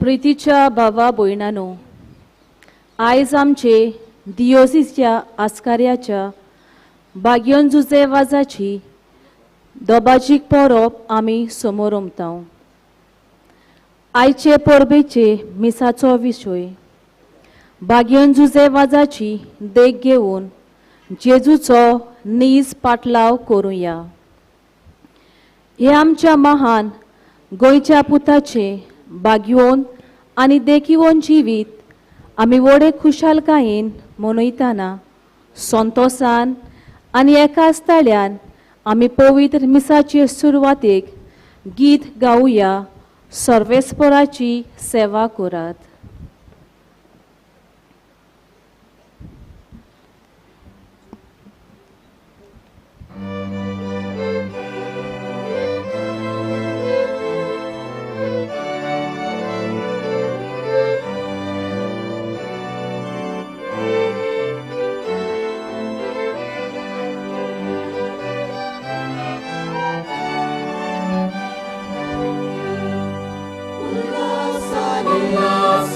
प्रितीच्या भावा भयणांनो, आयज आमचे दियोसीसच्या आस्कार्याच्या बागयोन जुजे वाजाची दोबाजीक परब आमी समोर उमताव. आयचे परबेचे मिसाचो विशय बागयोन जुजे वाजाची देख घेवन जेजूचो नीज पाटलाव करूया. हे आमच्या महान गोंयच्या पुताचे बागयोन आनी देखीवन जिवीत आमी व्हडे खुशालकायेन मनयतना संतोषान आनी एकाच ताळ्यान आमी पवित्र मिसाचे सुरवातेक गीत गावया. सर्वेस्पराची सेवा करात. Ulla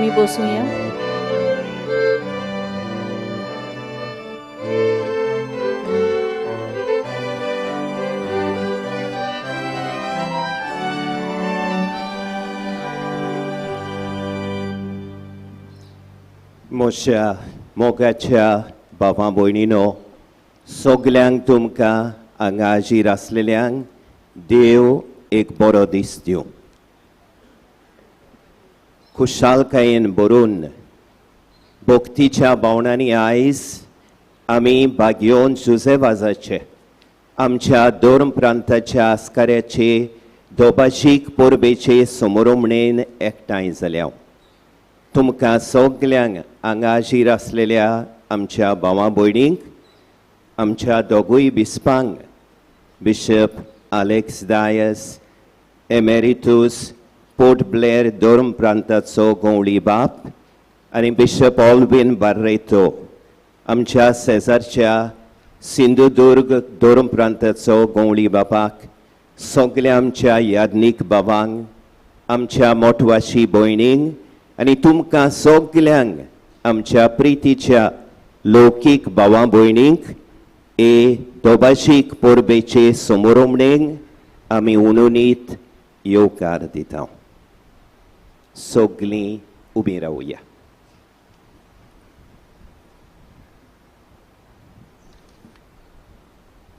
आम्ही बसूया. म्हज्या मोगाच्या भावां भयणीनो, सगल्यांक तुमकां हांगा हाजीर आसलेल्यांक देव एक बरो दीस दिवं. खुशालकायेन भरून भक्तीच्या भावनांनी आयज आमी बागयोन जुजेवाजाचे आमच्या दोन प्रांताच्या आस्काऱ्याचे दोबाशीक परबेचे समारंभणेन एकठांय जाल्या. तुमकां सगल्यांक हांगा हाजीर आसलेल्या आमच्या भावां भयणींक, आमच्या दोगूय बिस्पांक, bishop Alex Dias, emeritus Port Blair दोर्म प्रांताचो गवळी बाप, आनी बिशप ऑल्विन बार्रेतो, आमच्या शेजारच्या सिंधुदुर्ग दोर्म प्रांताचो गवळी बापाक, सगल्या आमच्या याज्ञीक बाबांक, आमच्या मोठवाशी भयणींक, आनी तुमकां सगल्यांक आमच्या प्रितीच्या लौकीक भावां भयणींक हे दोबाशीक परबेचे समारंभणेक आमी उनुनीत येवकार दिता. सगलीं उबीं रावया.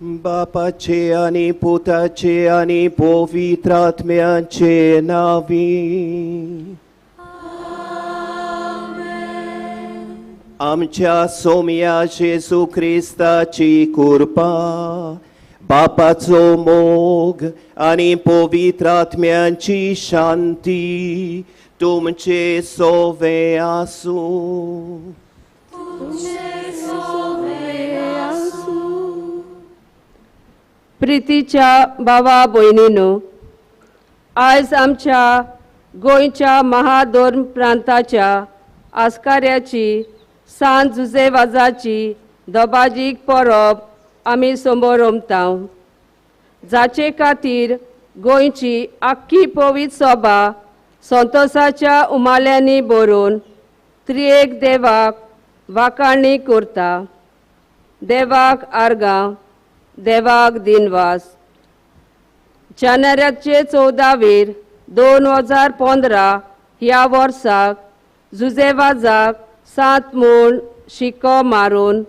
बापाचे आनी पुताचे आनी पवित्र आत्म्याचे नांवी आमच्या सोम्या जेजू क्रिस्ताची कृपा, बापाचो मोग आनी पवित्र आत्म्याची शांती तुमचे सोवे आसूं. प्रितीच्या भावा भयणीनो, आयज आमच्या गोंयच्या महादोर्म प्रांताच्या आस्काऱ्याची सांत जुजेवाजाची दोबाजीक परब आमी समारंभताव, जाचे खातीर गोंयची आख्खी पवित्र सभा संतोशाच्या उमाल्यांनी भरून त्रिएक देवाक वाखाणणी करता. देवाक आर्गां, देवाक दिनवास. जानेराचे 14 2015 ह्या वर्साक जुजेवाजाक 7 म्हूण शिको मारून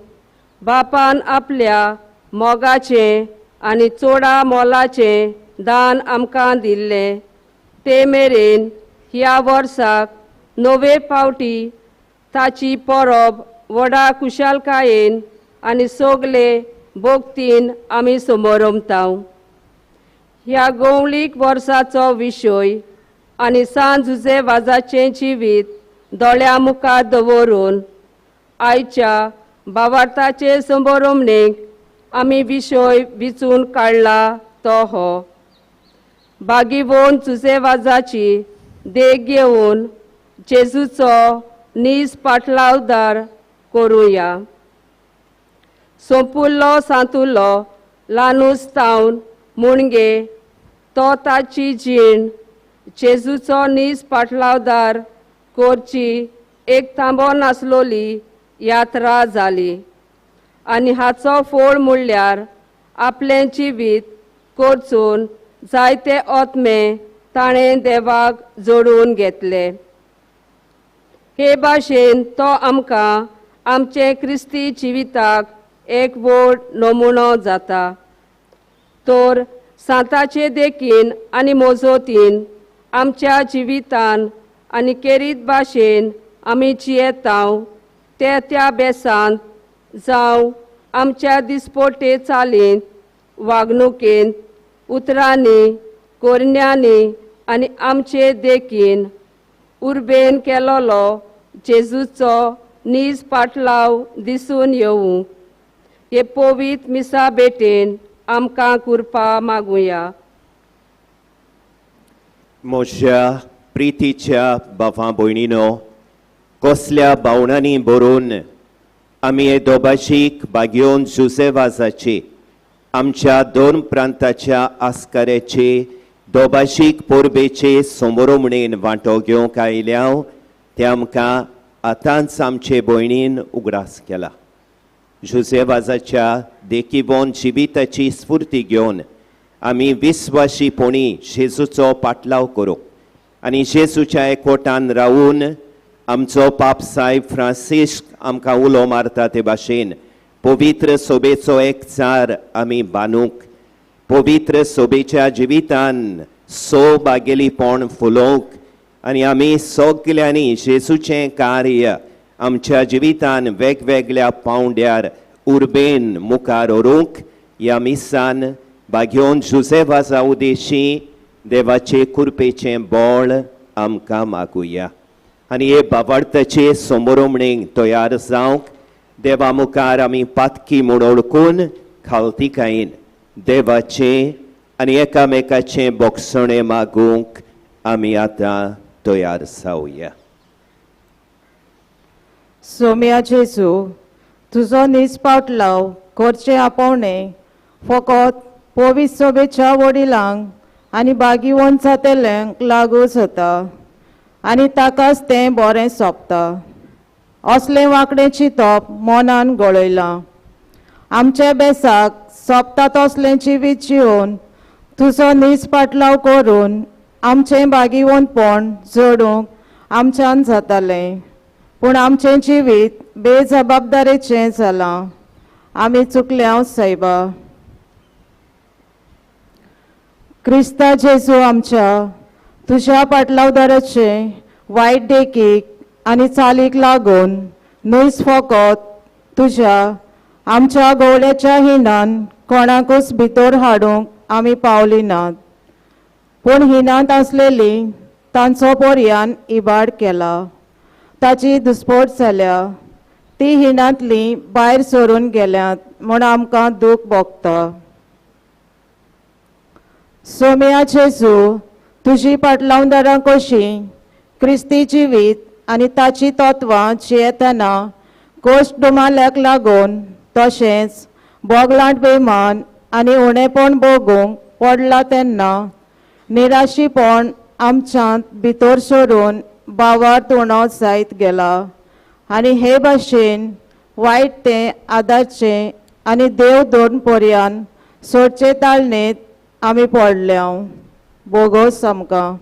बापान आपल्या मोगाचें आनी चोडा मोलाचें दान आमकां दिल्लें, ते मेरेन ह्या वर्साक 9वे फावटी ताची परब व्हडा खुशालकायेन आनी सगले भक्तीन आमी समारंभताव. ह्या गवळीक वर्साचो विशय आनी सांत जुजेवाजाचें जिवीत दोळ्या मुखार दवरून आयच्या भावार्थाचे समारंभणेक आमी विशय विचून काडला तो हो. बागीवोन जुजेवाजाची देख घेवन जेजूचो नीज पाटलावदार करुया. संपुल्लो सांतुलो लानूस तावन मुणगे तो ताची जीण जेजूचो नीज पाटलावदार करची एक थांबो नासलोली यात्रा जाली. आनी हाचो फळ म्हणल्यार आपलें जिवीत करचून जायते आत्मे ताणें देवाक जोडून घेतले. हे भाशेन तो आमकां आमचे क्रिस्ती जिविताक एक व्हड नमुनो जाता. तर सांताचे देखीन आनी मोजोतीन आमच्या जिवितान आनी केरीत भाशेन आमी जियेताव ते त्या बेसांत जावं आमच्या दिसपट्टे चालींत, वागणुकेंत, उतरांनी, कोरण्यांनी आनी आमचे देखीन उर्बेन केलोलो जेजूचो नीज पाटलाव दिसून येवूं. हे पवित्र मिसा बेटेन आमकां कृपा मागुया. म्हज्या प्रितीच्या भावां भयणीनो, कसल्या भावनांनी भरून आमी हे दोबाशीक बागयोन जुजेवाजाचे आमच्या दोन प्रांताच्या आस्काऱ्याचे दोबाशीक परबेचे समारंभणेन वांटो घेवंक आयल्या ते आमकां आतांच आमचे भयणीन उगडास केला. जुझेवाजाच्या देखीबोन जिविताची स्फूर्ती घेवन आमी विस्वाशीपणी जेजूचो पाटलाव करूं आनी जेजूच्या एकवटान रावून आमचो पाप साहेब फ्रांसिस्क आमकां उलो मारता ते भाशेन पवित्र सोबेचो एक चार आमी बांदूंक, पवित्र सोबेच्या जिवितान बागेलीपण फुलोवंक आनी आमी सगल्यांनी जेजूचें कार्य आमच्या जिवितान वेगवेगळ्या पावंड्यार उर्बेन मुखार व्हरूंक ह्या मिसान बागयोन जुझेवाजा उदेशी देवाचे कृपेचें बोळ आमकां मागुया. आनी हे बाबार्थाचे समोरमणेक तयार जावंक देवा मुखार आमी पातकी म्हूण ओळखून खालतीकायेन देवाचे आनी एकामेकाचें बोगसणें मागूंक आमी आतां तयार जावया. सोम्या जेजू, तुजो निस्पाट लाव करचे आपोवणें फकत पवित्र सोबेच्या वडिलांक आनी बागीवन जातेल्यांक लागू जाता आनी ताकाच तें बरें सोंपता. असलें वांकडें चिंतप मनान गळयलां. आमचे बेसाक सोंपता तसलें जिवीत जिवन तुजो निस्पाटलाव करून आमचें बागीवनपण जोडूंक आमच्यान जातालें. पूण आमचें जिवीत बेजबाबदारेचें जालां. आमी चुकल्या सायबा. क्रिस्ता जेजू आमच्या तुज्या पाटलावदाराचे वायट देखीक आनी चालीक लागून न्हूच फकत तुज्या आमच्या गवळ्याच्या हिणान कोणाकूच भितर हाडूंक आमी पावली नात, पूण हिणांत आसलेली तांचो पर्यान इबाड केला. ताची दुस्पट जाल्या, ती हिणांतली भायर सरून गेल्यात म्हूण आमकां दूख भोगता. सोम्या जेजू, तुजी पाटलावदारां कशीं क्रिस्ती जिवीत आनी ताची तत्वां जियेतना गोश्ट दुमाल्याक लागून तशेंच बोगलांट बेमान आनी उणेपण भोगूंक पडला तेन्ना निराशीपण आमच्यांत भितर सरून बावार तुणो जायत गेला आनी हे भाशेन वायट तें आदारचें आनी देव दोन पर्यान सोडचे ताळणेत आमी पडल्या. बोगोस आमकां.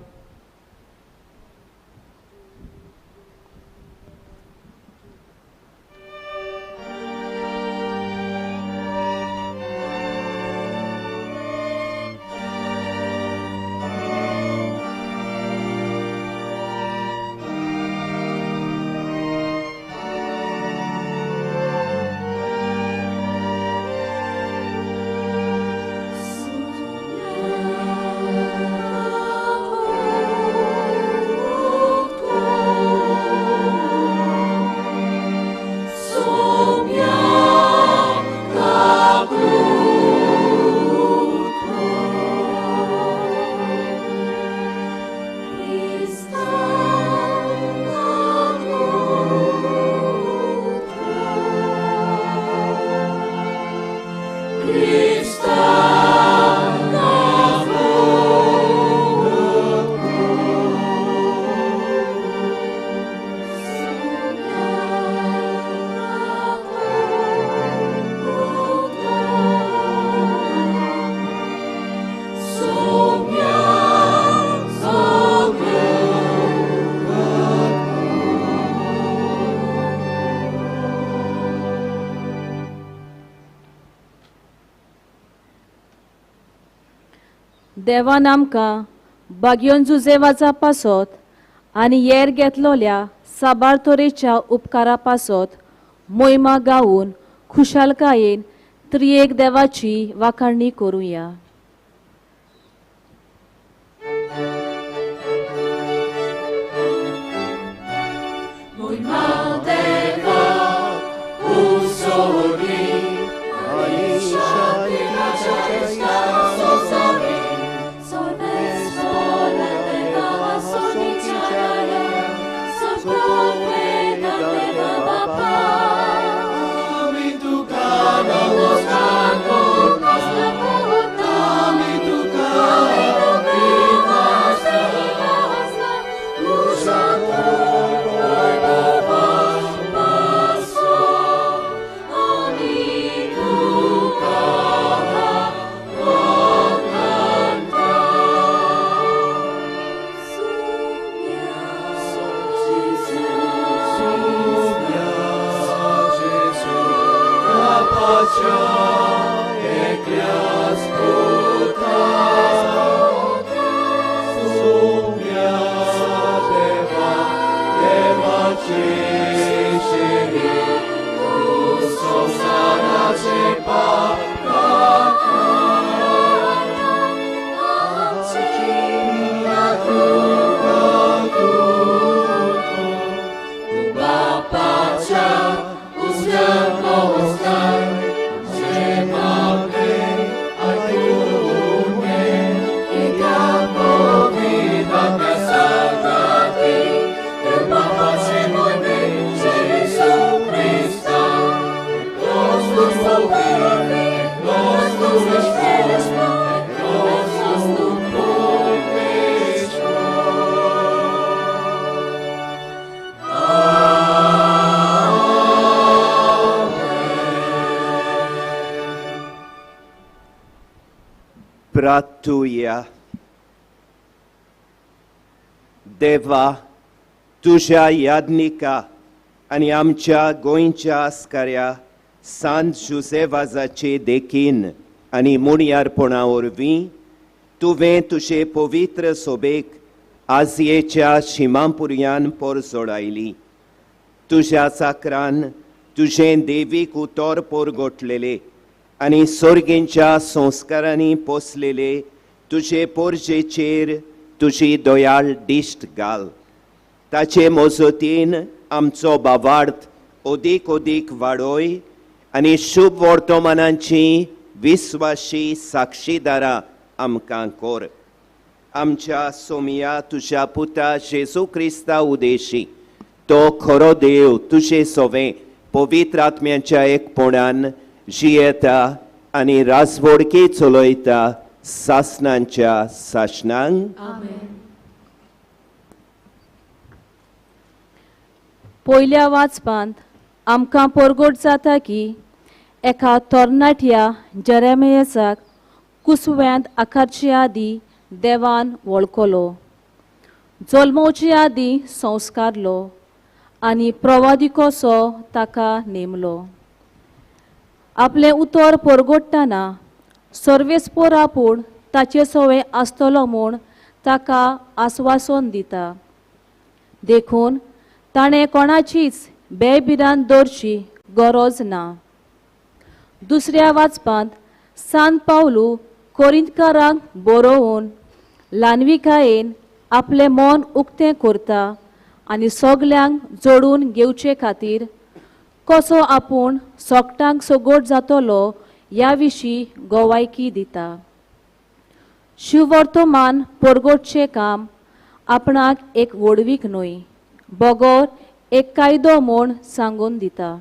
देवान आमकां बागयोन जुझेवाजा पासत आनी येर घेतलोल्या साबार तरेच्या उपकारा पासत मोहिमा गावून खुशालकायेन त्रिएक देवाची वाखाणणी करुया. Amin tu kana moskan, moskan, moskan, प्रार्थूया. देवा, तुझ्या याज्ञिका आणि आमच्या गोंयच्या आस्काऱ्या सांत जुसेवाजाचे देखीन आणि मुणयारपणा वरवीं तुवें तुजे पवित्र सोबेक आजयेच्या शिमांपुरयान पोर जोडायली. तुझ्या चाकरान तुझें देवीक उतर पोर गोठलेले आणि सोर्गींच्या संस्कारांनी पोसलेले तुझे पोरजेचेर तुझी दोयाळ दिश्ट घाल. ताचे मोजतीन आमचो बावार्थ ओदीक ओदीक वाडोय आणि शुभ वर्तमानांची विस्वाशी साक्षीदारां आमकां कोर. आमच्या सोमिया तुझ्या पुता जेजू क्रिस्ता उदेशी तो खरो देव तुझे सोवे पवित्र आत्म्याच्या एकपणान जियेता आणि राजवडकी चलयता सासनांच्या सासनांक. पयल्या वाचपांत आमकां परगट जाता की एका तरणाट्या जेरेमियासाक कुसव्यांत आकारचे आदी देवान वळखलो, जल्मोवचे आदी संस्कारलो आनी प्रवादिकोसो ताका नेमलो. आपले उतर परगट्टाना सर्वेस्पर आपूण ताचे सवय आसतलो म्हूण ताका आस्वासन दिता. देखून ताणें कोणाचीच बेबिरान दवरची गरज ना. दुसऱ्या वाचपांत सांत पावलू कोरिंतकारांक बरोवन ल्हानविकायेन आपलें मन उक्तें करता आनी सगल्यांक जोडून घेवचे खातीर कसो आपूण सोगटांक सोगोट जातलो ह्या विशीं गोवायकी दिता. शिववर्तमान परगटचें काम आपणाक एक वडवीक न्हय, बगोर एक कायदो म्हूण सांगून दिता.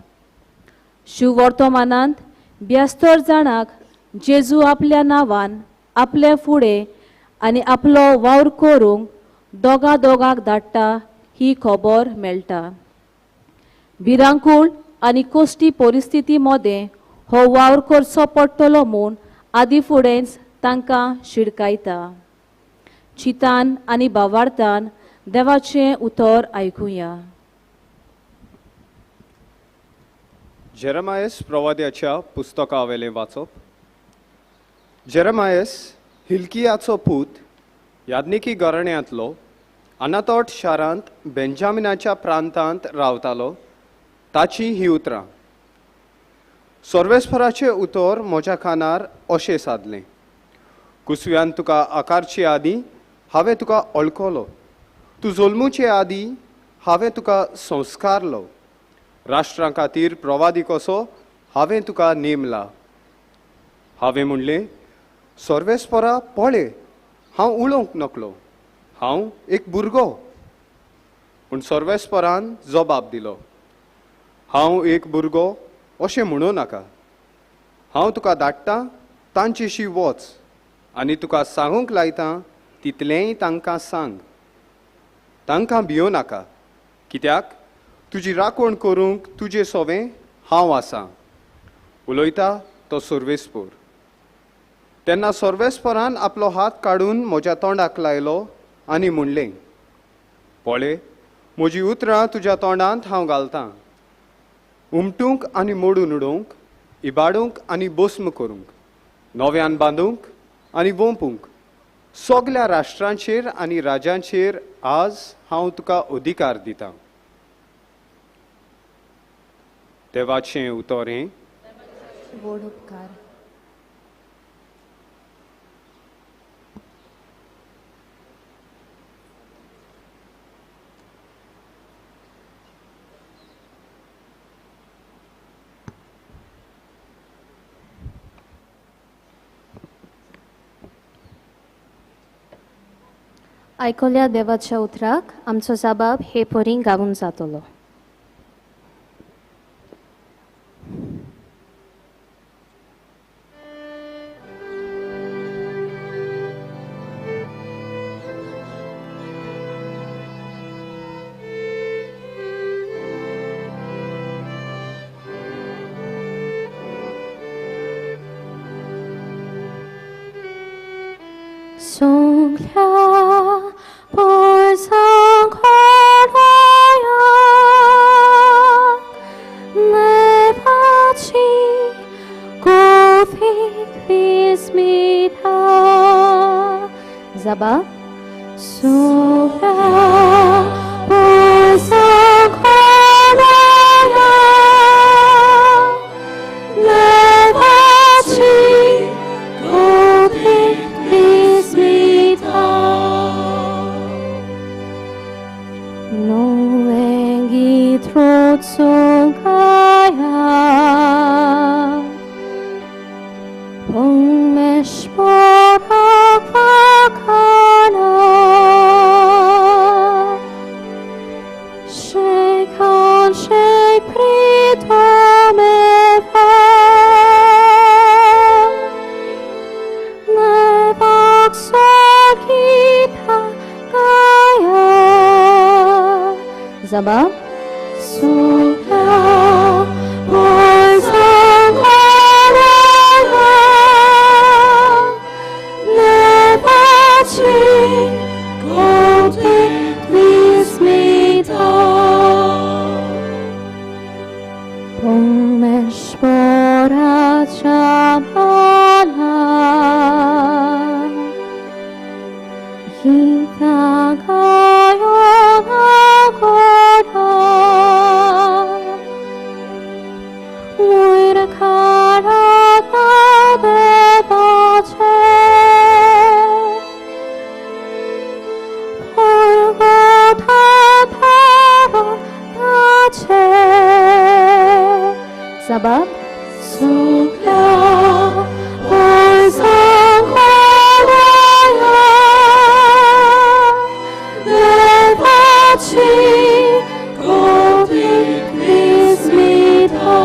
शिववर्तमानांत ब्यास्तर जाणांक जेजू आपल्या नांवान आपले फुडें आनी आपलो वावर करूंक दोगांक धाडटा ही खबर मेळटा. भिरांकूळ आनी कोश्टी परिस्थिती मदें हो वावर करचो पडटलो म्हूण आदी फुडेंच तांकां शिडकायता. चितान आनी भावार्थान देवाचें उतर आयकुया. जेरेमायस प्रवाद्याच्या पुस्तकावेलें वाचप. जेरेमायस हिल्कियाचो पूत याज्ञिकी घराण्यांतलो अनातोट शारांत बेंजामिनाच्या प्रांतांत रावतालो. ताची ही उतरां. सर्वेस्पराचें उतर म्हज्या कानार अशें सादलें. कुसव्यान तुका आकारचे आदीं हांवें तुका वळखलो. तूं जल्मूचे आदीं हांवें तुका संस्कारलो. राष्ट्रां खातीर प्रवादी कसो हांवें तुका नेमला. हांवें म्हणलें, सर्वेस्परा पळय, हांव उलोवंक नकलो, हांव एक भुरगो. पूण सर्वेस्परान जबाब दिलो, हांव एक भुरगो अशें म्हणूं नाका. हांव तुका धाडटां तांचेशी वच आनी तुका सांगूंक लायतां तितलेंय तांकां सांग. तांकां भियो नाका, कित्याक तुजी राखण करूंक तुजे सोवें हांव आसां. उलयता तो सर्वेस्पर. तेन्ना सर्वेस्परान आपलो हात काडून म्हज्या तोंडाक लायलो आनी म्हणलें, पळय, म्हजी उतरां तुज्या तोंडांत हांव घालतां. उमटूंक आनी मोडून उडोवंक इबाडूंक आनी बोस्म करूंक, नव्यान बांदूंक आनी वोंपूंक सगल्या राष्ट्रांचेर आनी राज्यांचेर आज हांव तुका अधिकार दितां. देवाचें उतर हें. व्हड उपकार. आयकल्या देवाच्या उतराक आमचो जबाब हे परीं गावून जातलो. Songlia por Sancoale levaci gofik vismita Zaba Songlia por Sancoale levaci gofik Noengi trotsongaya Pongmeshporak vakana Shekhan shek pritomeva Levak sokita gaya Zabab Suka Porzangana Levaci Kote Vismita Pongmeshpora Chabala Gita Gayo Sabab Suka Porzangana Levaci Kote Vismita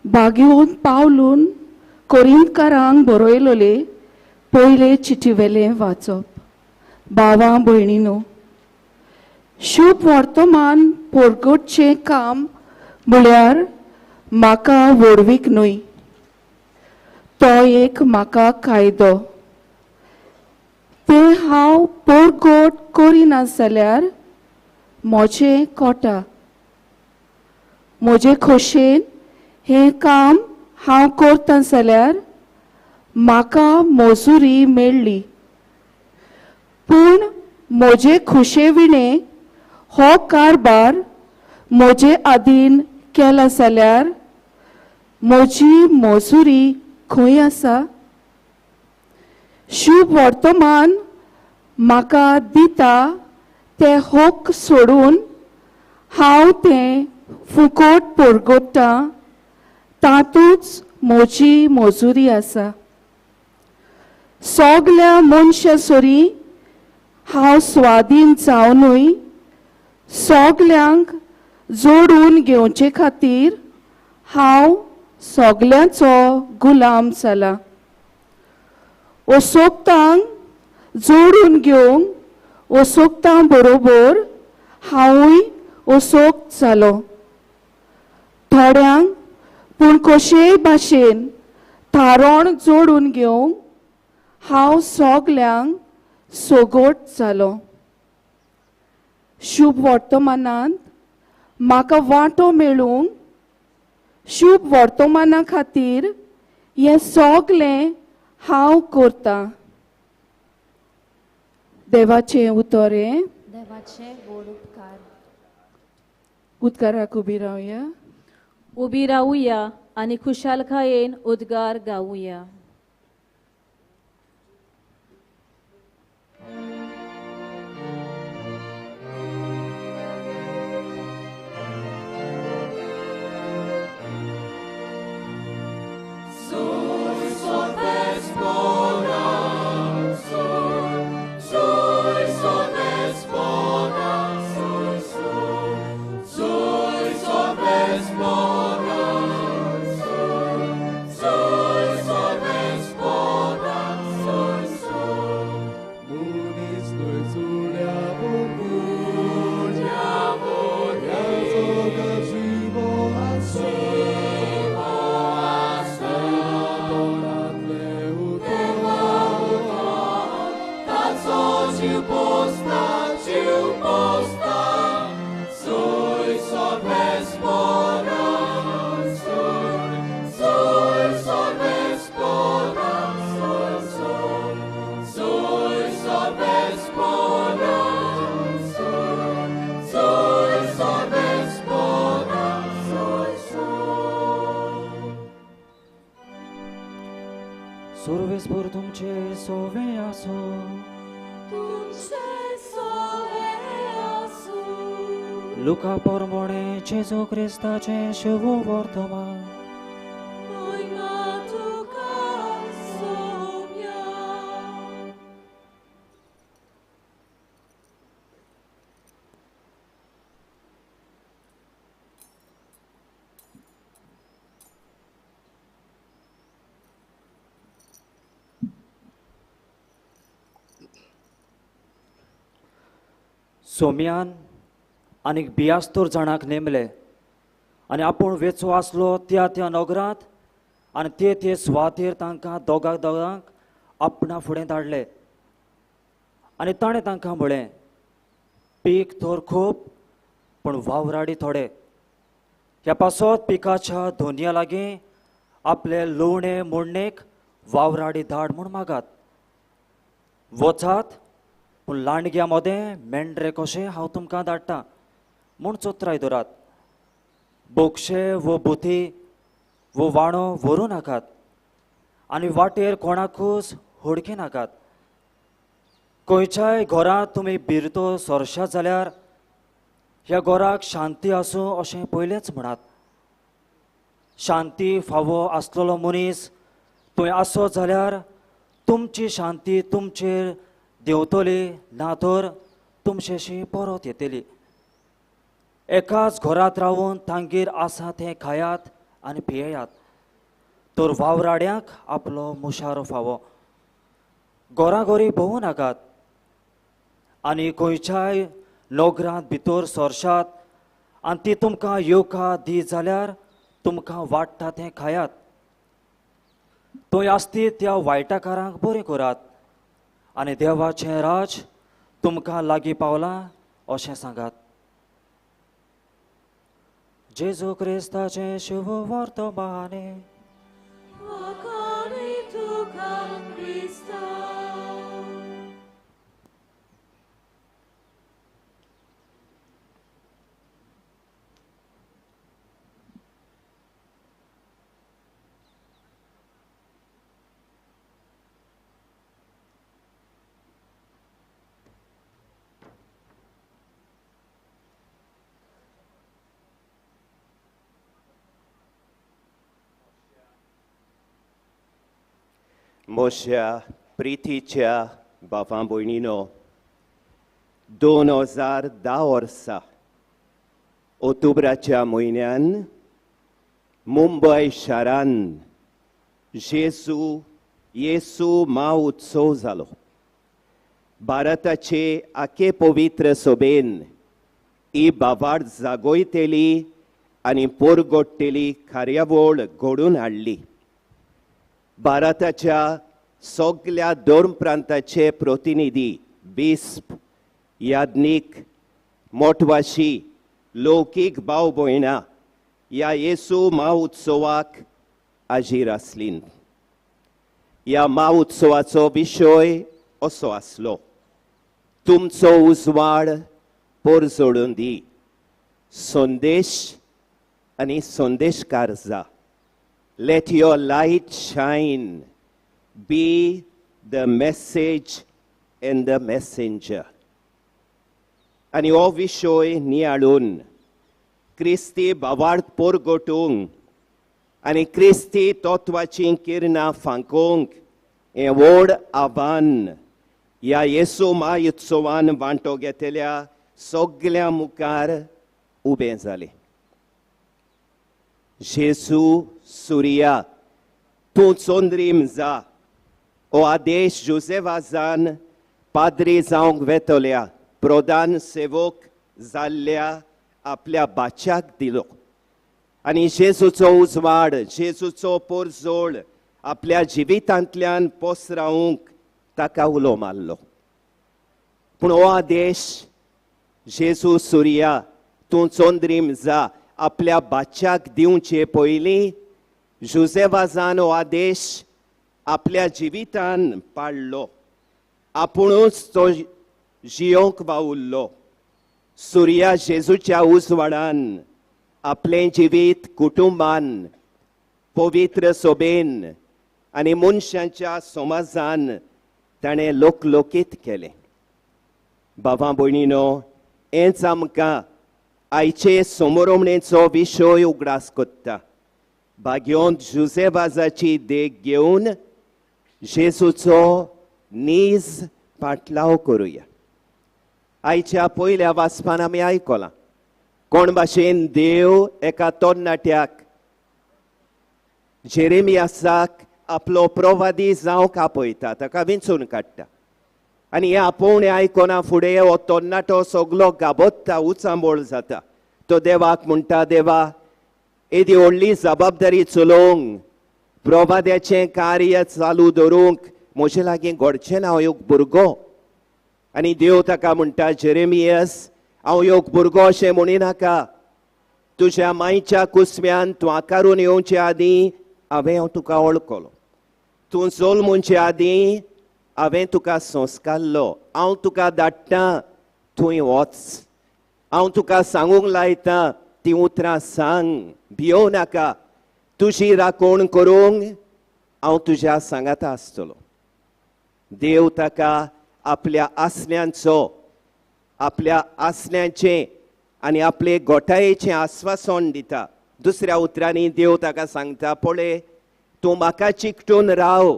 बागेवन पावलून कोरिंतकारांक बरयलोले पयले चिटीवेलें वाचप. भावां भयणीनो, शुभ वर्तमान पोरगोटचें काम म्हळ्यार म्हाका वडवीक न्हय, तो एक म्हाका कायदो. तें हांव पोरगोट करिना जाल्यार म्हजें कोटा. म्हजे खोशेन हें काम हांव करतां जाल्यार म्हाका मजुरी मेळ्ळी. पूण म्हजे खुशेविणे हो कारबार म्हजे आदीन केला जाल्यार म्हजी मजुरी खंय आसा? शुभ वर्तमान म्हाका दिता तें हक सोडून हांव तें फुकट पोरगोट्टां, तातूंच म्हजी मजुरी आसा. सगल्या मनशासोरी हांव स्वाधीन जावनूय सगल्यांक जोडून घेवचे खातीर हांव सगल्यांचो गुलाम जाला. ओसोकतांक जोडून घेवंक ओसोकतां बरोबर हांवूय ओसोक जालो. थोड्यांक पूण कशेय भाशेन थारोण जोडून घेवंक हांव सगल्यांक सोगोट जालो. शुभ वर्तमानांत म्हाका वांटो मेळूंक शुभ वर्तमाना खातीर हें सगलें हांव करतां. देवाचें उतोरें. देवाचे गोड उपकार. उद्गाराक उबी रावया. उबी रावुया आणि खुशालकायेन उद्गार गावुया. सर्वेस्पर तुमचे सोवे आसो. लुका परमोणे जेजू क्रिस्ताचे शुभ वर्तमान. सोम्यान आनीक 72 जाणांक नेमले आनी आपूण वेचो आसलो त्या त्या नगरांत आनी ते सुवातेर तांकां दोगांक आपणा फुडें धाडले. आनी ताणें तांकां म्हळें, पीक तर खूब पूण वावराडी थोडे. ह्या पासत पिकाच्या धोनया लागीं आपले लुवणे मोडणेक वावराडी धाड म्हूण मागात. वचात पूण लांडग्या मदें मेंढरे कशे हांव तुमकां धाडटां म्हूण चोत्राय दवरात. बोक्षे वो बुथी वो वाणो व्हरू नाकात आनी वाटेर कोणाकूच हुडकी नाकात. खंयच्याय घरांत तुमी भिरतो सरशात जाल्यार ह्या घराक शांती आसूं अशें पयलेंच म्हणात. शांती फावो आसलेलो मनीस थंय आसत जाल्यार तुमची शांती तुमचेर देंवतली ना तर तुमचेशी परत येतली. एकाच घरांत रावून तांगेर आसा तें खायात आनी पियेयात तर वावराड्यांक आपलो मुशारो फावो. घोराघोरी भोवूं नाकात आनी खंयच्याय नोगरांत भितर सरशात आनी ती तुमकां येवका दी जाल्यार तुमकां वाडटा तें खायात. थंय आसती त्या वायटाकारांक बरें करात आनी देवाचें राज तुमकां लागीं पावलां अशें सांगात. जेजू क्रिस्ताचें शुभ वर्तमाने. मोशा प्रितीच्या बापां भयणीनो, 2010 वर्सा ऑक्टोबराच्या म्हयन्यान मुंबय शारान येसू माव उत्सव जालो. भारताचे आखे पवित्र सभेन ही बावार्द जागोयतेली आनी पोरगोट्टेली कार्यावळ घडून हाडली. भारताच्या सगळ्या धर्म प्रांताचे प्रतिनिधी, बिस्प, याज्ञिक, मोठवाशी, लौकीक भाव भयणां ह्या येसू महोत्सवाक हाजीर आसलीं. ह्या महोत्सवाचो विशय असो आसलो, तुमचो उजवाड परजोडून दी. संदेश आनी संदेशकार जा. Let your light shine. Be the message and the messenger. आनी हो विशय नियाळून क्रिस्ती भावार्थ परगटूंक आनी क्रिस्ती तत्वाची किरणां फांकोवंक हें व्हड आव्हान ह्या येसू महोत्सवान वांटो घेतलेल्या सगळ्यां मुखार उबें जालें. जेसू सुर्या, तूं चोंद्रीम जा. हो आदेश जोसेफाजान पाद्री जावंक वेतल्या प्रधान सेवक जाल्ल्या आपल्या बाच्याक दिलो. आनी जेजूचो उजवाड, जेजूचो परजोड आपल्या जिवितांतल्यान पसरावंक ताका उलो मारलो. पूण हो आदेश जेजू सुर्या, तूं चोंद्रीम जा, आपल्या बाच्याक दिवचे पयलीं जोसेफाजान हो आदेश आपल्या जिवितान पाळलो. आपुणूच तो जियोंक वावुरलो. सुर्या जेजूच्या उजवाडान आपलें जिवीत कुटुंबान, पवित्र सोबेन आनी मनशांच्या समाजान ताणें लोकलोकीत केलें. भावां भयणीनो, हेंच आमकां आयचे समोरमणेचो विशय उगडास कोत्ता. भाग्योंत जोसेफाजाची देख घेवन जेजूचो नीज पाटलाव करुया. आयच्या पयल्या वाचपान आमी आयकलां कोण भाशेन देव एका तरणाट्याक, जेरेमियासाक आपलो प्रवादी जावंक आपयता, ताका विंचून काडटा. आनी हे आपोवणें आयकना फुडें हो तरणाटो सगलो गाबोत्ता, उचांबोळ जाता. तो देवाक म्हणटा, देवा, एदी व्हडली जबाबदारी चलोवंक, प्रवाद्याचें कार्य चालू दवरूंक म्हजे लागीं घडचें ना, हांव एक भुरगो. आनी देव ताका म्हणटा, जेरेमियस, हांव एक भुरगो अशें म्हणिनाका. तुज्या मांयच्या कुसम्यान तूं आकारून येवचे आदीं हांवें तुका वळखलो. तूं जल्मचे आदीं हांवें तुका संस्कारलो. हांव तुका धाडटां, थंय वच. हांव तुका सांगूंक लायतां, तीं उतरां सांग. भियोव नाका. तुजी राखण करूंक हांव तुज्या सांगाता आसतलो. देव ताका आपल्या आसण्यांचो, आपल्या आसण्यांचें आनी आपले घोटायेचें आस्वासन दिता. दुसऱ्या उतरांनी देव ताका सांगता, पळय, तूं म्हाका चिकटून राव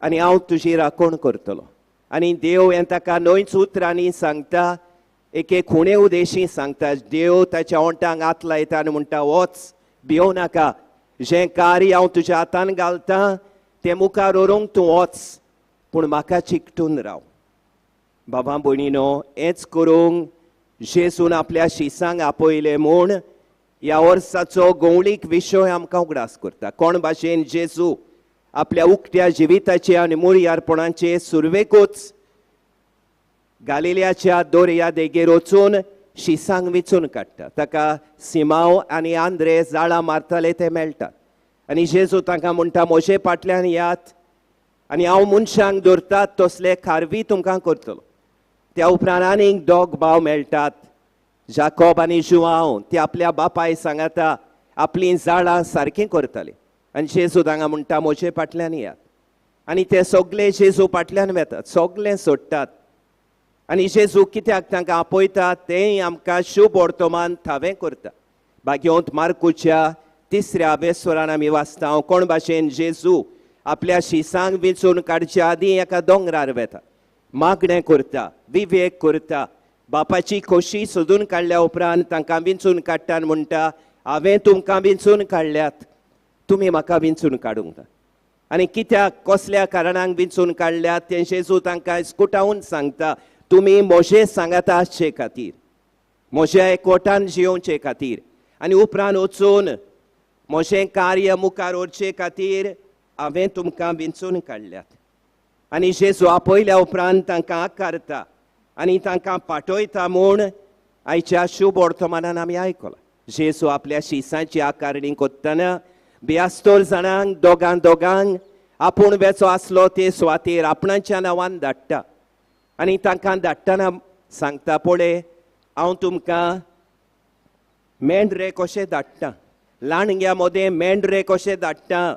आनी हांव तुजी राखण करतलो. आनी देव हें ताका न्हयच उतरांनी सांगता, एके खुणे उदेशी सांगता. देव ताच्या ओंठांक हात लायता आनी म्हणटा, वच, भियोव नाका. जें कार्य हांव तुज्या हातान घालतां तें मुखार व्हरूंक तूं वच, पूण म्हाका चिकटून राव. बाबा भयणीनो, हेंच करूंक जेजून आपल्या शिसांक आपयलें म्हूण ह्या वर्साचो गवळीक विशय आमकां उगडास करता. कोण भाशेन जेजू आपल्या उक्त्या जिविताचे आनी मुळयारपणाचे सुरवेकूच गालिल्याच्या दर्या देगेर वचून शिसांक विचून काडटा. ताका सिमांव आनी आंद्रे जाळां मारताले ते मेळटात. आनी जेजू तांकां म्हणटा, म्हजे फाटल्यान यात आनी हांव मनशांक धरतात तसले खारवी तुमकां करतलो. त्या उपरांत आनीक दोग भाव मेळटात, जाकोब आनी जुआंव. ते आपल्या बापाय सांगाता आपलीं जाळां सारकीं करतले. आनी जेजू तांकां म्हणटा, म्हजे फाटल्यान यात. आनी ते सगळे जेजू फाटल्यान वेतात, सगळे सोडटात. आनी जेजू कित्याक तांकां आपयता तेंय आमकां शुभ वर्तमान थावें करता. भाग्योंत मार्कूच्या 3ऱ्या अभेस्वरान आमी वाचता, कोण भाशेन जेजू आपल्या शिसांक विचून काडच्या आदीं एका दोंगरार वेता, मागणें करता, विवेक करता. बापाची खोशी सोदून काडल्या उपरांत तांकां विंचून काडटा आनी म्हणटा, हांवें तुमकां विंचून काडल्यात, तुमी म्हाका विंचून काडूंक ना. आनी कित्याक, कसल्या कारणांक विंचून काडल्यात तें जेजू तांकां इस्कुटावून सांगता. तुमी म्हजे सांगाता आसचे खातीर, म्हज्या एकवटान जियोवचे खातीर, आनी उपरांत वचून म्हजें कार्य मुखार व्हरचे खातीर हांवें तुमकां विंचून काडल्यात. आनी जेजू आपयल्या उपरांत तांकां आकारता आनी तांकां पाठयता म्हूण आयच्या शुभ वर्तमानान आमी आयकलां. जेजू आपल्या शिसांची आकारणी कोत्तना 72 जाणांक दोगांक आपूण वेचो आसलो ते सुवातेर आपणाच्या नांवान धाडटा आनी तांकां धाडटना सांगता पळय, हांव तुमकां मेंढरे कशे धाडटा, ल्हानग्या मोदें मेंढरे कशे धाडटा.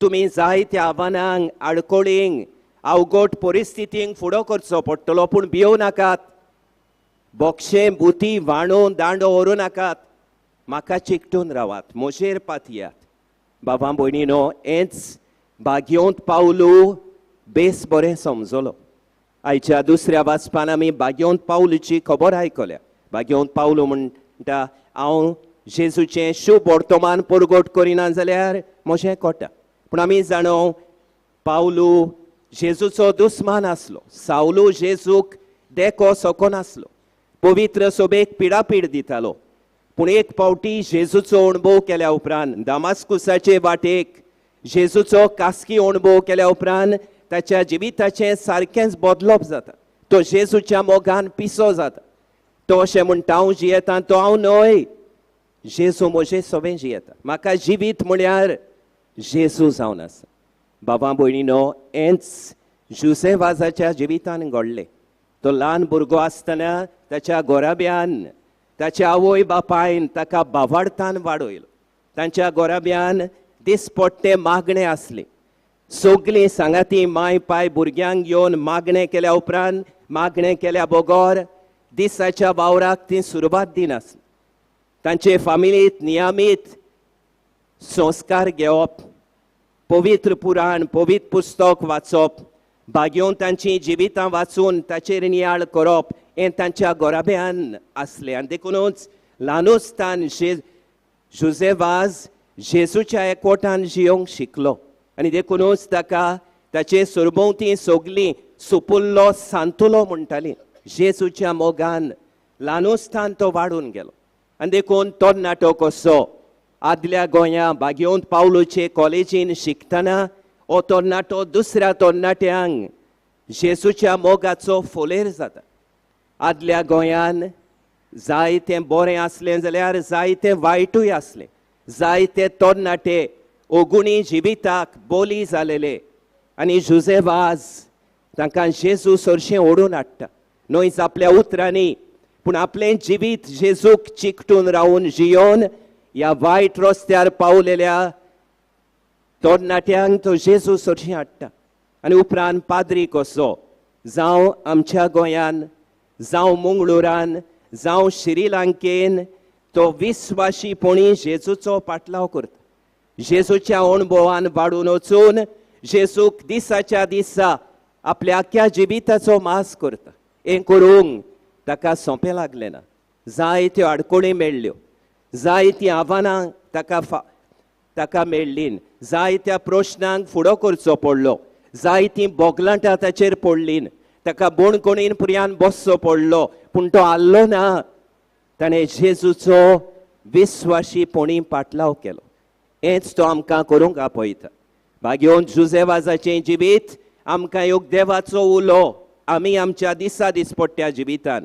तुमी जायत्या आव्हानांक आडकोळींक अवघड परिस्थितींक फुडो करचो पडटलो, पूण भियो नाकात. बोक्षे बुती वाणून दांडो व्हरू नाकात. म्हाका चिकटून रावात, म्हजेर पातयात. बाबा भयणीनो, हेंच बागेंत पावलू बेस बरें समजलो. आयच्या दुसऱ्या वाचपान आमी बागेंत पावलूची खबर आयकल्या. बागेंत पावलू म्हणटा, हांव जेजूचें शुभ वर्तमान परगट करिना जाल्यार म्हजें कोटा. पूण आमी जाणो पावलू जेजूचो दुस्मान आसलो. सावलू जेजूक देखो सको नासलो. पवित्र सभेक पिडापीड दितालो. पूण एक फावटी जेजूचो अणभव केल्या उपरांत, दामास्कुसाचे वाटेक जेजूचो खासगी अणभव केल्या उपरांत ताच्या जिविताचें सारकेंच बदलप जाता. तो जेजूच्या मोगान पिसो जाता. तो अशें म्हणटा, हांव जियेता तो हांव न्हय, जेजू म्हजें सवें जियेता. म्हाका जिवीत म्हळ्यार जेजू जावन आसा. बाबा भयणीनो, हेंच जुसेवाजाच्या जिवितान घडलें. तो ल्हान भुरगो आसतना ताच्या गोराब्यान ताच्या आवय बापायन ताका बावार्थान वाडयलो. तांच्या गोराब्यान दिसपट्टे मागणे आसले. सगळीं सांगाती माय पाय भुरग्यांक घेवन मागणें केल्या उपरांत, मागणें केल्या बगोर दिसाच्या वावराक ती सुरवात दिनासली. तांचे फामिलींत नियमीत संस्कार घेवप, पवित्र पुराण, पवित्र पुस्तक वाचप, बागेवन तांची जिवितां वाचून ताचेर नियाळ करप, हें तांच्या गोराब्यान आसलें. आनी देखूनच ल्हानूसतान जुसेवाज जेजूच्या एकवटान जियोंक शिकलो. आनी देखूनच ताका ताचे सरभोंवती सगळीं सुपुल्लो सांतुलो म्हणटालीं. जेजूच्या मोगान ल्हानूसतान तो वाडून गेलो. आनी देखून तो नाटो कसो आदल्या गोंया बागेंत पावलूचे कॉलेजीन शिकतना हो तरणाटो दुसऱ्या तरणाट्यांक जेजूच्या मोगाचो फोलेर जाता. आदल्या गोंयान जायतें बरें आसलें जाल्यार जायतें वायटूय आसलें. जायते तरणाटे ओगुणी जिविताक बोली जालेले आनी जुसेवाज तांकां जेजू सरशें ओडून हाडटा. न्हयच आपल्या उतरांनी, पूण आपलें जिवीत जेजूक चिकटून रावन जियोन ह्या वायट रस्त्यार पावलेल्या तरणाट्यांक तो जेजू सरशें हाडटा. आनी उपरांत पाद्री कसो जावं आमच्या गोंयान, जावं मंगळुरान, जावं श्रीलंकेन तो विस्वाशीपणी जेजूचो पाटलाव करता. जेजूच्या अणभवान वाडून वचून जेजूक दिसाच्या दिसा आपल्या आख्या जिविताचो मास करता. हें करूंक ताका सोंपें लागलें ना. जायत्यो आडकोळी मेळ्ळ्यो, जायतीं आव्हानां ताका मेळ्ळीं, जायत्या प्रश्नांक फुडो करचो पडलो, जायतीं बोगलांटां ताचेर पडलीं, ताका बोणकोणीन पुर्यान बसचो पडलो, पूण तो हाल्लो ना. ताणें जेजूचो विस्वाशीपणी पाटलाव केलो. हेंच तो आमकां करूंक आपयता. बागेंत जुसेवाजाचें जिवीत आमकां एक देवाचो उलो. आमी आमच्या दिसा दिसपट्ट्या जिवितान,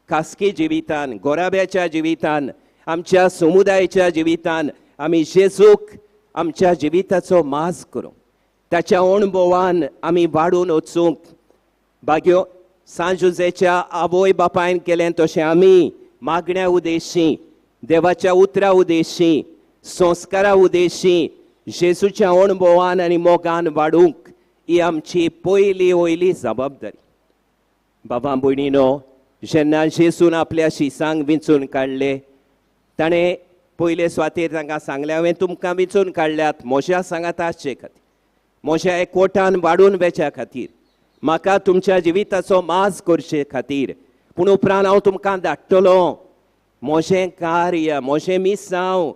खासगी जिवितान, गोराब्याच्या जिवितान, आमच्या समुदायाच्या जिवितान आमी जेजूक आमच्या जिविताचो मास करूंक, ताच्या अणभवान आमी वाडून वचूंक. बागें सांजुजेच्या आवय बापायन केलें तशें आमी मागण्या उद्देशी, देवाच्या उतरा उद्देशी, संस्कारा उद्देशी जेजूच्या अणभवान आनी मोगान वाडूंक ही आमची पयली वयली जबाबदारी. बाबा भयणीनो, जेन्ना जेजून आपल्या शिसांक विंचून काडले, ताणें पयले सुवातेर तांकां सांगलें, हांवें तुमकां विंचून काडल्यात म्हज्या सांगात आसचे खातीर, म्हज्या एकवटान वाडून वेच्या खातीर, म्हाका तुमच्या जिविताचो माज करचे खातीर. पूण उपरांत हांव तुमकां धाडटलों म्हजें कार्य, म्हजें मिसांव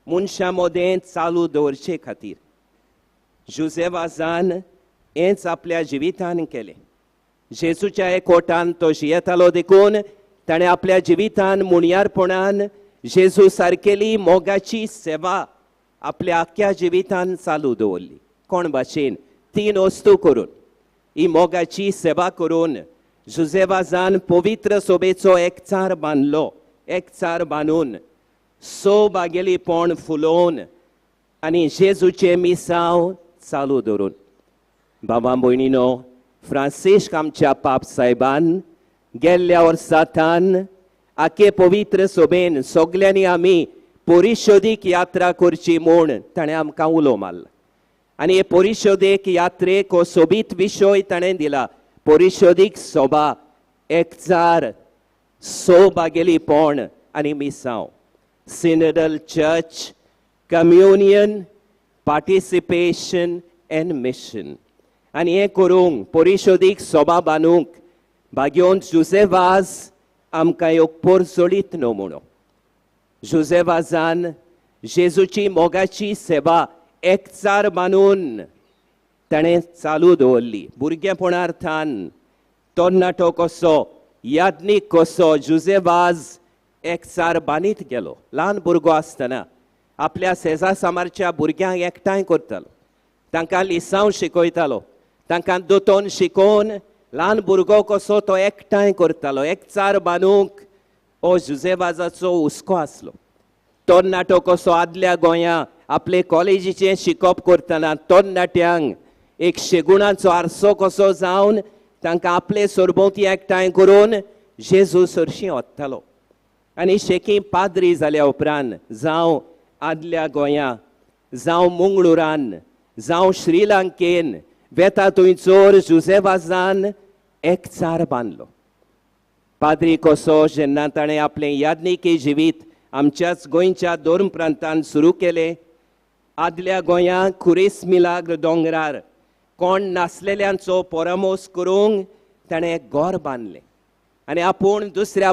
मनशां मदें चालू दवरचे खातीर. जुसेवाजान हेंच आपल्या जिवितान केलें. जेजूच्या एकवटान तो जियेतालो देखून ताणें आपल्या जिवितान मुणयारपणान जेजू सारकेली मोगाची सेवा आपल्या आख्या जिवितान चालू दवरली. कोण भाशेन 3 वस्तू करून ही मोगाची सेवा करून जुजेवाजान पवित्र सोबेचो एकचार बांदलो. एकचार बांदून बागेली पोण फुलोवन आनी जेजूचे मिसांव चालू दवरून. बाबा भयणीनो, फ्रांसिस्क आमच्या पाप साहेबान गेल्ल्या वर्सांतान आखे पवित्र सोबेन सगल्यांनी आमी परिशोधीक यात्रा करची म्हूण ताणें आमकां उलो मारला. आनी हे परिशोधीक यात्रेक हो सोबीत विशय ताणें दिला. परिशोधीक सोबा, एकचार, बागेली पोण आनी मिसांव. Synodal church, communion, participation and mission. आनी हें करूंक परिशोधीक सोबा बांदूंक भाग्योन जुजेवाज आमकां येवपर जोडीत न्हू म्हणून. जुजेवाजान जेजूची मोगाची सेवा एकचार बांदून ताणें चालू दवरली. भुरगेपणार्थान तरणाटो कसो, याज्ञीक कसो जुजेवाज एकचार बांदीत गेलो. ल्हान भुरगो आसतना आपल्या शेजा सामारच्या भुरग्यांक एकठांय करतालो, तांकां लिसांव शिकयतालो, तांकां दोतोन शिकोवन ल्हान भुरगो कसो तो एकठांय करतालो. एकचार बांदूंक हो जुजेवाजाचो हुस्को आसलो. तरणाटो कसो आदल्या गोंया आपले कॉलेजीचें शिकप करतना तरणाट्यांक एक शेगुणाचो आरसो कसो जावन तांकां आपले सरभोंवती एकठांय करून जेजू सरशीं वत्तालो. आनी शेकी पाद्री जाल्या उपरांत जावं आदल्या गोंया, जावं मंगळुरान, जावं श्रीलंकेन वेता थंयचोर जुजेवाजान एकचार बांदलो. पाद्री कसो जेन्ना ताणें आपलें याज्ञिकी जिवीत आमच्याच गोंयच्या 2 प्रांतांत सुरू केलें, आदल्या गोंयांत खुरीस मिलाग्र दोंगरार कोण नासलेल्यांचो परामोस करूंक ताणें एक घर बांदलें. आनी आपूण दुसऱ्या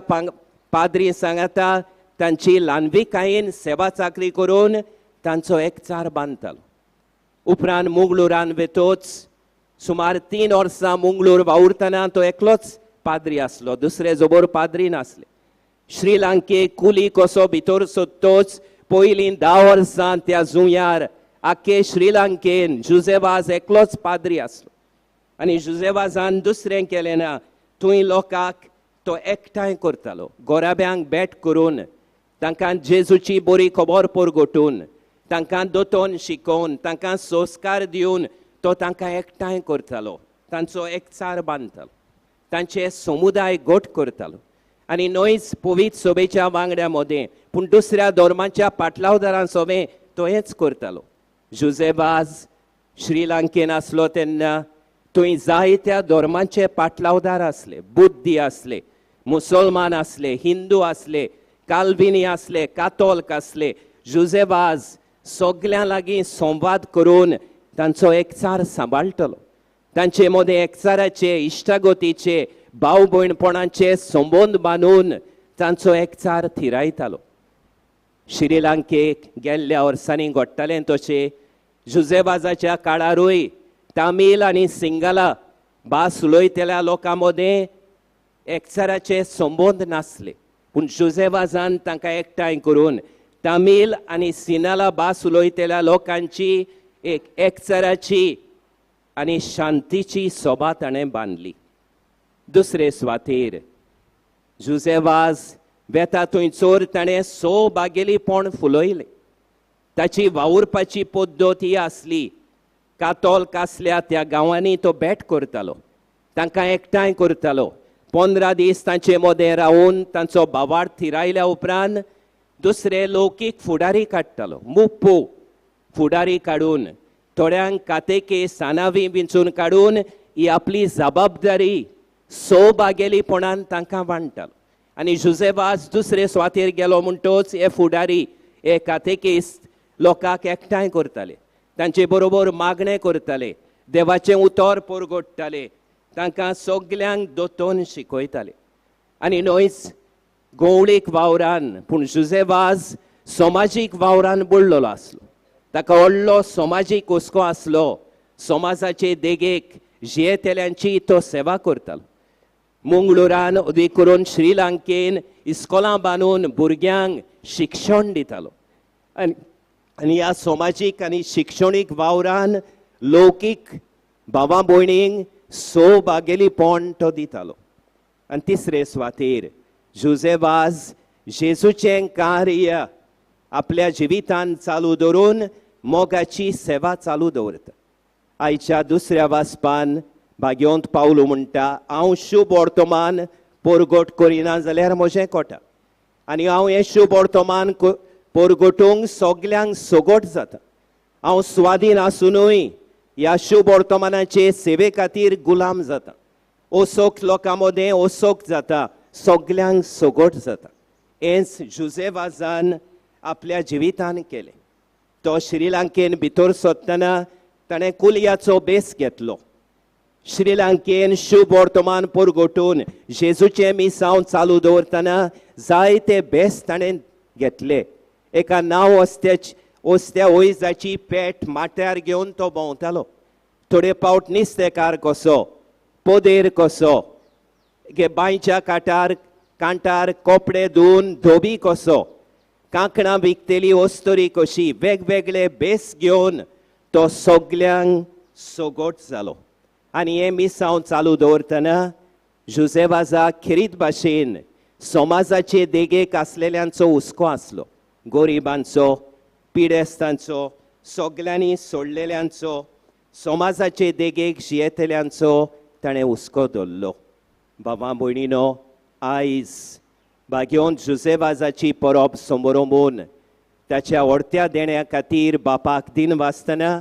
पाद्री सांगता तांची ल्हानविकायेन सेवा चाकरी करून तांचो एकचार बांदतालो. उपरांत मंगळुरान वेतोच सुमार 3 वर्सां मंगळूर वावुरतना तो एकलोच पाद्री आसलो, दुसरे जोबोर पाद्री नासले. श्रीलंकेक कुली कसो भितर सोदतोच पयलीं 10 वर्सां त्या जुंयार आख्खे श्रीलंकेन जुजेवाज एकलोच पाद्री आसलो. आनी जुजेवाजान दुसरें केलें ना, थंय लोकांक तो एकठांय करतालो. गोराब्यांक भेट करून तांकां जेजूची बरी खबर परगटून तांकां दोतोन शिकोवन तांकां संस्कार दिवन तो तांकां एकठांय करतालो. तांचो एकचार बांदतालो, तांचे समुदाय गोट करतालो. आनी नोयच पवित्र सोबेच्या वांगड्या मदें पूण दुसऱ्या धर्माच्या पाटलावदारां सोबे तो हेंच करतालो. जुजेवाज श्रीलंकेन आसलो तेन्ना थंय जायत्या धर्मांचे पाटलावदार आसले. बुद्धी आसले, मुसलमान आसले, हिंदू आसले, काल्विनी आसले, कातोलीक आसले. जुजेवाज सगळ्यां लागीं संवाद करून तांचो एकचार सांबाळटलो. तांचे मदें एकचाराचे, इश्टागतीचे, भाव भयणपणाचे संबंद बांदून तांचो एकचार थिरायतालो. श्रीलंकेक गेल्ल्या वर्सांनी घडटालें तशें जुजेवाजाच्या काळारूय तामील आनी सिंगला भास उलयतल्या लोकां मदें एकचाराचे संबंद नासले. पूण जुजेवाजान तांकां एकठांय करून तामील आनी सिनाला भास उलयतल्या लोकांची एक एकचाराची आनी शांतीची सोबा ताणें बांदली. दुसरे सुवातेर जुजेवाज वेता थंयचोर ताणें बागेली पोण फुलयलें. ताची वावुरपाची पद्दत ही आसली, कातोलीक आसल्या त्या गांवांनी तो भेट करतालो, तांकां एकठांय करतालो. 15 दीस तांचे मदें रावून तांचो बावार्थ थिरायल्या उपरांत दुसरे लौकीक फुडारी काडटालो. मुप्पू फुडारी काडून थोड्यांक कातेके सानावी विंचून काडून ही आपली जबाबदारी बागेलीपणान तांकां वांटतालो. आनी जुजेवाज दुसरे सुवातेर गेलो म्हणटच हे फुडारी, हे कातेकेस्त लोकांक एकठांय करताले, तांचे बरोबर मागणें करताले, देवाचें उतर परगटताले, तांकां सगल्यांक दोतोन शिकयताले. आनी नोयच गवळीक वावरान पूण जुजेवाज समाजीक वावरान बुडलेलो आसलो. ताका व्हडलो समाजीक हुस्को आसलो. समाजाचे देगेक जियेतेल्यांची तो सेवा करतालो. मंगळुरान अदी करून श्रीलंकेन इस्कॉलां बांदून भुरग्यांक शिक्षण दितालो आनी ह्या समाजीक आनी शिक्षणीक वावरान लौकीक भावां भयणींक बागेलीपण तो दितालो. आनी तिसरे सुवातेर जोसेफ आज जेजूचें कार्य आपल्या जिवितान चालू दवरून मोगाची सेवा चालू दवरता. आयच्या दुसऱ्या वाचपान भाग्योंत पावलो म्हणटा, हांव शुभ वर्तमान पोरगोट करिना जाल्यार म्हजें कोटा आनी हांव हें शुभ वर्तमान पोरगोटूंक सगल्यांक सोगोट जाता. हांव स्वाधीन आसुनूय ह्या शुभ वर्तमानाचे सेवे खातीर गुलाम जाता. ओसोक लोकां मदें ओसोक जाता, सगल्यांक सोगोट जाता. हेंच जोसेफान आपल्या जिवितान केलें. तो श्रीलंकेन भितर सरतना ताणें कुलयाचो बेस घेतलो. श्रीलंकेन शुभ वर्तमान परगोटून जेजूचें मिसांव चालू दवरतना जायते बेस ताणें घेतले. एका नांव ओस्त्या ओयजाची पेट माट्यार घेवन तो भोंवतालो. थोडे पावट नुस्तेकार कसो, पोदेर कसो, बांयच्या कांटार कोपडे धुवन धोबी कसो, कांकणां विकतेली ओस्तोरी कशी, वेगवेगळे बेस घेवन तो सगल्यांक सोगोट जालो. आनी हें मिसांव चालू दवरतना जोसेफाचा खिरीत भाशेन समाजाचे देगेक आसलेल्यांचो हुस्को आसलो. गोरिबांचो, पिडेस्तांचो, सगल्यांनी सोडलेल्यांचो, समाजाचे देगेक जियेतल्यांचो ताणें हुस्को धरलो. बाबा भयणीनो, आयज भाग्योन जोसेफाची परब समोरून ताच्या व्हडत्या देण्या खातीर बापाक दिन वाचतना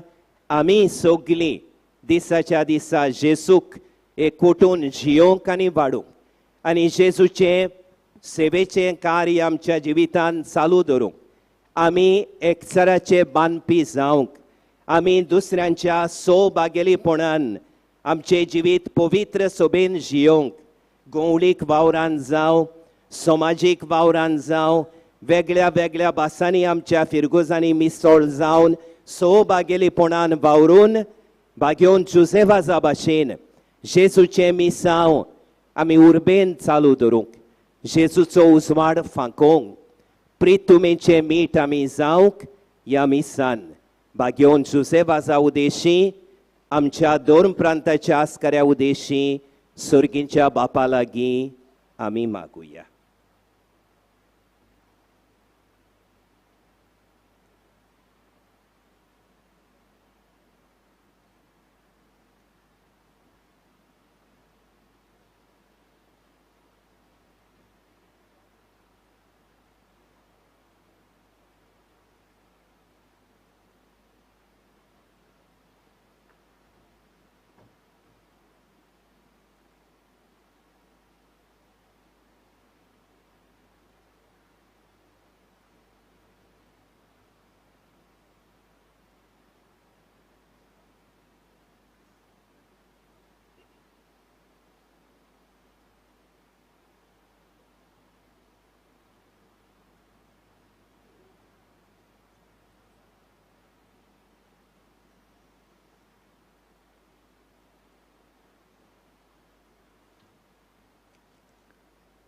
आमी सगलीं दिसाच्या दिसा जेजूक एकवटून जियोंक आनी वाडूंक आनी जेजूचें सेवेचें कार्य आमच्या जिवितान चालू दवरूंक आमी एकचाराचे बांदपी जावंक, आमी दुसऱ्यांच्या बागेलीपणान आमचें जिवीत पवित्र सोबेन जियोंक, गवळीक वावरान जावं, समाजीक वावरान जावं, वेगळ्या वेगळ्या भासांनी आमच्या फिरगोजांनी मिसळ जावन बागेलीपणान वावरून भाग्योन जोसेफाचा भाशेन जेजूचें मिसांव आमी उर्बेन चालू दवरूंक, जेजूचो उजवाड फांकोवंक, प्रितुमेचें मीठ आमी जावंक ह्या मिसान भाग्योन जोसेफाचा उद्देशी आमच्या दोन प्रांताच्या आस्कऱ्या उद्देशी सुर्गींच्या बापा लागीं आमी मागुया.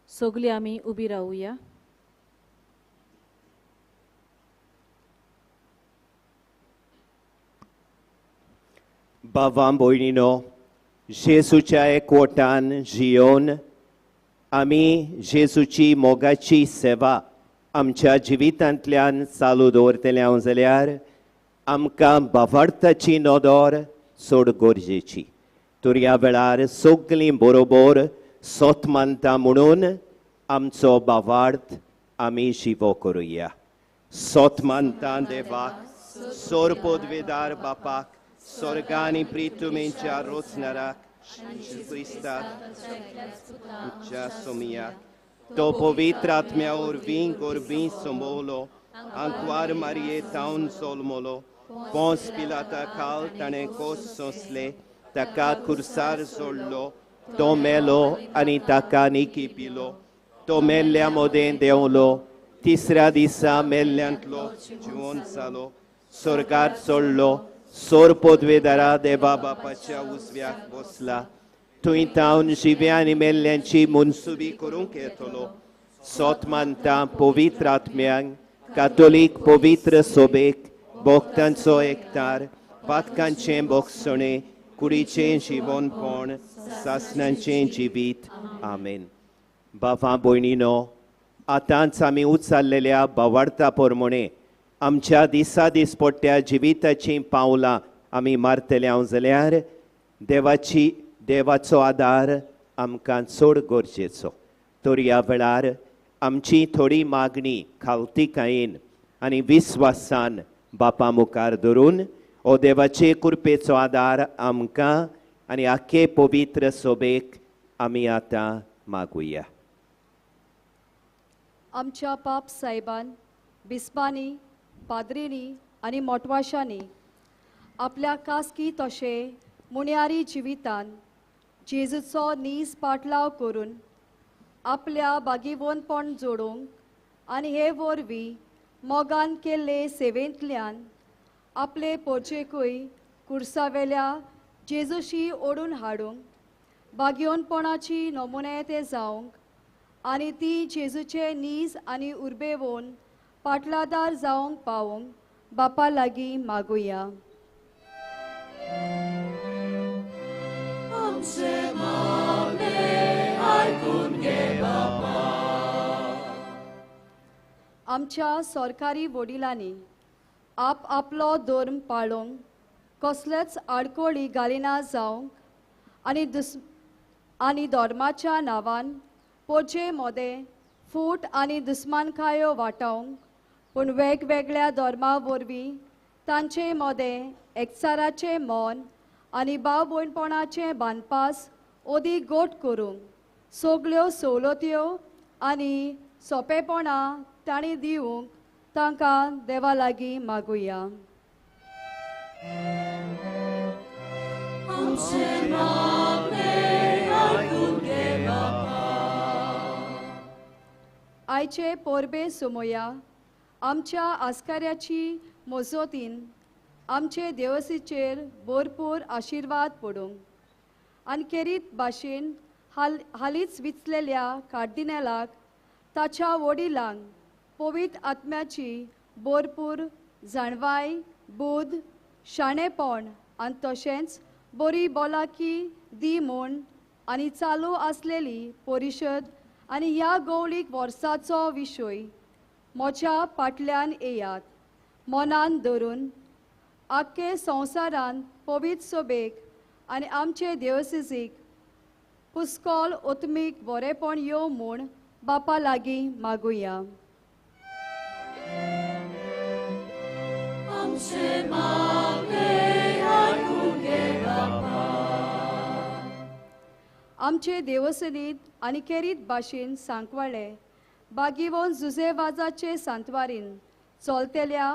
सगळीं आमी उबी रावुया. बाबा भयणीनो, जेजूच्या एकवटान जियोन आमी जेजूची मोगाची सेवा आमच्या जिवितांतल्यान चालू दवरतल्या जाल्यार आमकां बावार्थाची नदर चड गरजेची. तर ह्या वेळार सगलीं बरोबर सोत मानता म्हणून आमचो बावार्थ आमी जिवो करुया. सोत मानता देवाक, सोर पदवेदार बापाक, स्वर्गांनी प्रितुमेच्या रोचणाराक, क्रिस्ताच्या सोमियाक, तो पवित्र आत्म्या वरवीं गोरबीं सोंबवलो, आंकवार मारये तावन सोलमलो, पोंस पिलाता काल ताणें कोस सोंसले, ताका खुर्सार सोडलो, तो मेलो आनी ताका निकी पिलो, तो मेल्ल्या मोदें देंवलो, तिसऱ्या दिसा मेल्ल्यांतलो जिवोन जालो, स्वर्गार चडलो, सोर पदवेदारा देवा बापाच्या उजव्याक बसला, थंय तावन जिव्या आनी मेल्ल्यांची मुनसुबी करूंक येतलो. सोतमानता पवित्र आत्म्यांक कातोलीक पवित्र सोबेक भोगतांचो एकठार पातकांचें भोगसणें कुडीचें जिवनपण सासणांचें जिवीत आमेन. बाबा भयणीनो, आतांच आमी उचाल्लेल्या भावार्था प्रमाणे आमच्या दिसा दिसपट्ट्या जिविताचीं पावलां आमी मारतल्या जाल्यार देवाचो आदार आमकां चड गरजेचो. तर ह्या वेळार आमची थोडी मागणी खालतीकायेन आनी विस्वासान बापा मुखार धरून हो देवाचे कृपेचो आदार आमकां आनी आख्खे पवित्र सोबेक आमी आतां मागुया. आमच्या पाप साहेबान बिस्बांनी पाद्रींनी आनी मोटवाशांनी आपल्या कास्की तशें मुण्यारी जिवितान जेजूचो नीज पाटलाव करून आपल्या बागीवनपण जोडूंक आनी हे वरवीं मोगान केल्ले सेवेंतल्यान आपले पोरचेकूय कुर्सावेल्या जेजूशी ओडून हाडूंक बागीवनपणाची नमुने ते जावंक आनी ती जेजूचे नीज आनी उर्बेवून पाटलादार जावंक पावूंक बापा लागीं मागुया. आमच्या सरकारी वडिलांनी आपलो धर्म पाळूंक कसलेच आडकोळी घालिना जावंक आनी धर्माच्या नांवान पोरचे मोदें फूट आनी दुस्मानकायो वाटावंक पूण वेगवेगळ्या धर्मा वरवीं तांचे मोदें एकचाराचें मन आनी भाव भयणपणाचें बांदपास ओदी गोट करूंक सगल्यो सवलत्यो आनी सोंपेपणां तांणी दिवंक तांकां देवा लागीं मागुया. आयचे पोरबे सोमोया आमच्या आस्कार्याची मोजोतीन आमचे देवसीचेर भरपूर आशिर्वाद पडूंक आनी खेरीत भाशेन हालींच विचलेल्या कार्दिनेलाक ताच्या वडिलांक पवित्र आत्म्याची भरपूर जाणवाय बुध शाणेपण आनी तशेंच बरी बोलाकी दी म्हूण आनी चालू आसलेली परिशद आनी ह्या गवळीक वर्साचो विशय म्हज्या फाटल्यान येयात. मनान धरून आख्खे संवसारांत पवित्र सोबेक आनी आमचे देवसिजीक पुस्कोल ओतमीक बरेपण यो म्हूण बापा लागीं मागुया. आमचे देवसनीत आनी खेरीत भाशेन सांकवाळे बागीवोन जुजेवाजाचे सांतवारीन चलतेल्या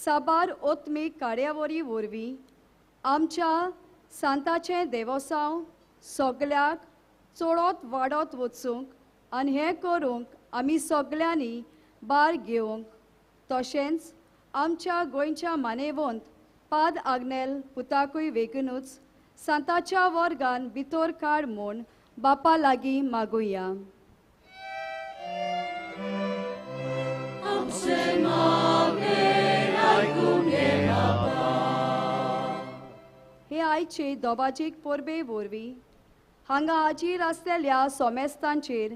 साबार ओत्मीक कार्यावरी वरवीं आमच्या सांताचें देवसांव सगल्याक चडत वाडत वचूंक आनी हें करूंक आमी सगल्यांनी भार घेवंक तशेंच आमच्या गोंयच्या मानेवंत पाद आग्नेल पुताकूय वेगूनच सांताच्या वर्गान भितर काड म्हूण बापा लागीं मागुया. हे आयचे दोबाजीक पोरबे वरवीं हांगा हाजीर आसलेल्या सोमेस्तांचेर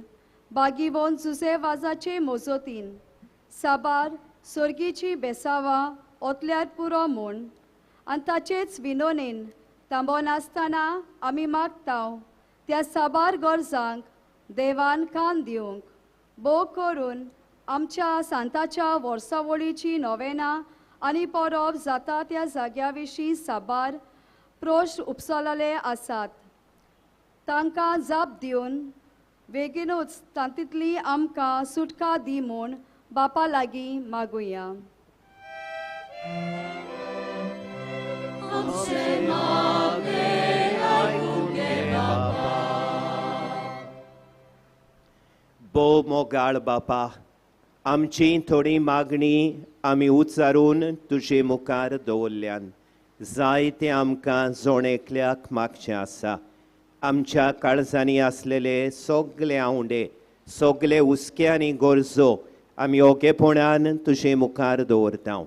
बागीवोन जुजेवाजाचे मोजोतीन साबार सर्गीची बेसावां ओतल्यार पुरो म्हूण आनी ताचेच विनोनेन तांबो नासतना आमी मागताव त्या साबार गरजांक देवान कान दिवंक भोव करून आमच्या सांताच्या वर्सावळीची नोवेनां आनी परब जाता त्या जाग्या विशीं साबार प्रोश्ट उपसलले आसात. तांकां जाप दिवन बेगीनूच तांतूंतली आमकां सुटका दी म्हूण बापा लागीं मागुया. भोव मोगाळ बापा, आमची थोडी मागणी आमी उच्चारून तुजे मुखार दवरल्यान जायते आमकां जोण एकल्याक मागचें आसा. आमच्या काळजांनी आसलेले सगळे आवंडे सगळे हुस्के आनी गरजो आमी ओगेपणान तुजे मुखार दवरता.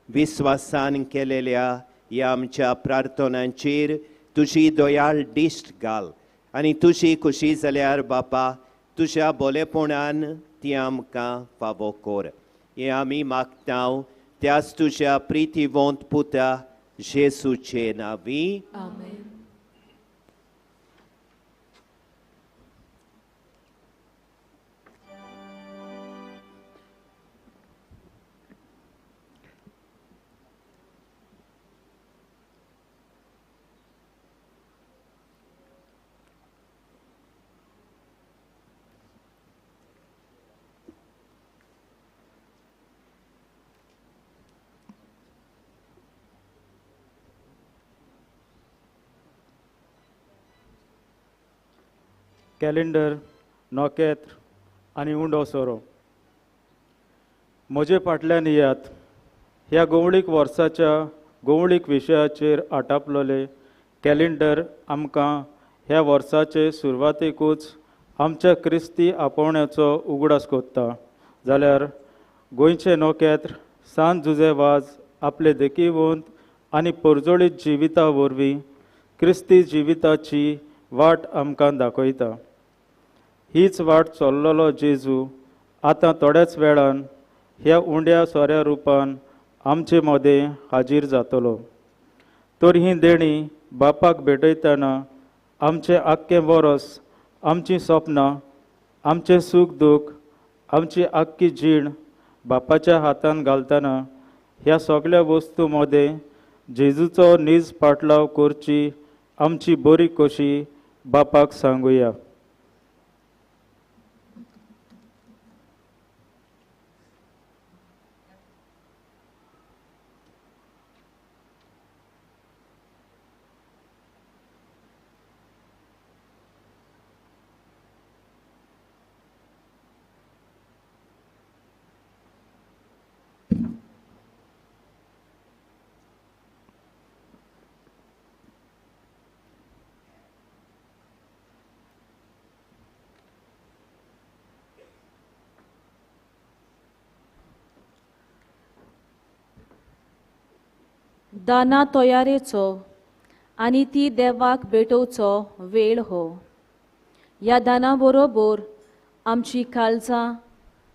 विस्वासान केलेल्या ह्या आमच्या प्रार्थनांचेर तुजी दयाळ दिश्ट घाल आनी तुजी खुशी जाल्यार बापा तुज्या बोलेपणान ती आमकां फावो कर. हें आमी मागता त्याच तुज्या प्रितीवंत पुता जेसूचे नांवी. आमेन. कॅलेंडर नोकेत्र आनी उंडो सोरो म्हजे फाटल्यान येयात. ह्या गवळीक वर्साच्या गवळीक विशयाचेर आटापलोले कॅलेंडर आमकां ह्या वर्साचे सुरवातेकूच आमच्या क्रिस्ती आपोवण्याचो उगडास कोत्ता. जाल्यार गोंयचे नोकेत्र सांत जुजेवाज आपले देखीवंत आनी परजोळीत जिविता वरवीं क्रिस्ती जिविताची वाट आमकां दाखयता. हीच वाट चल्लोलो जेजू आतां थोड्याच वेळान ह्या उंड्या सोऱ्या रुपान आमचे मदें हाजीर जातलो. तर ही देणी बापाक भेटयतना आमचें आख्खें वरस, आमचीं सपनां, आमचें सूख दूख, आमची आख्खी जीण बापाच्या हातान घालतना ह्या सगळ्या वस्तू मदें जेजूचो नीज पाटलाव करची आमची बरी कशी बापाक सांगुया. दाना तयारेचो आनी ती देवाक भेटोवचो वेळ हो. ह्या दाना बरोबर आमची काळजां,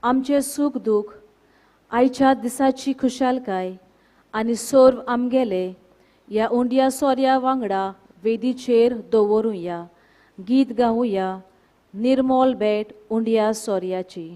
आमचे सूख दूख, आयच्या दिसाची खुशालकाय आनी सर्व आमगेले ह्या उंड्या सोऱ्या वांगडा वेदीचेर दवरुया. गीत गावुया निर्मोल भेट उंड्या सोऱ्याची.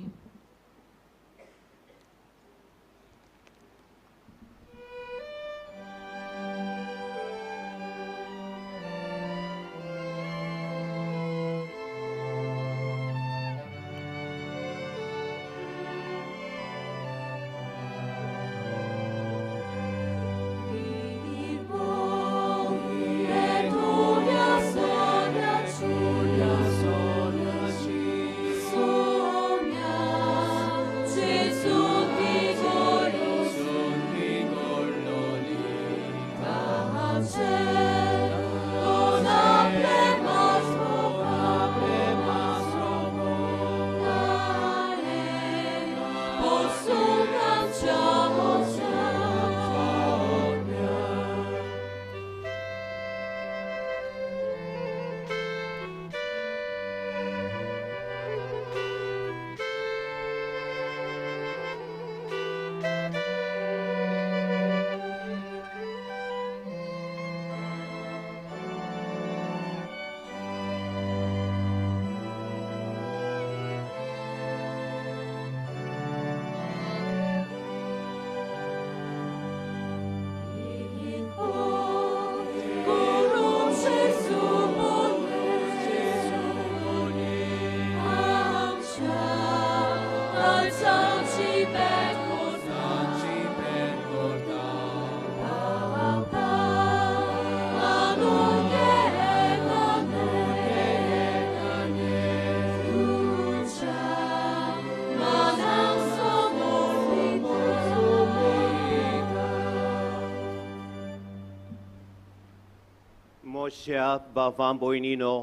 मोशा बावां भयणीनो,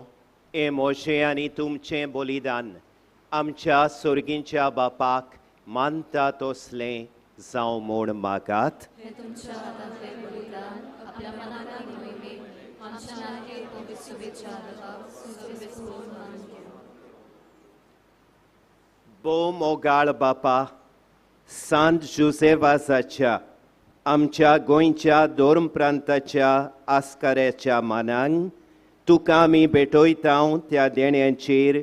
हे मोशे आनी तुमचें बलिदान आमच्या सोर्गींच्या बापाक मानता तसलें जावं म्हूण मागात. भोव मोगाळ बापा, सांत जुसेवासाच्या आमच्या गोंयच्या दोर्म प्रांताच्या आस्काऱ्याच्या मानांक तुका आमी भेटयता त्या देण्यांचेर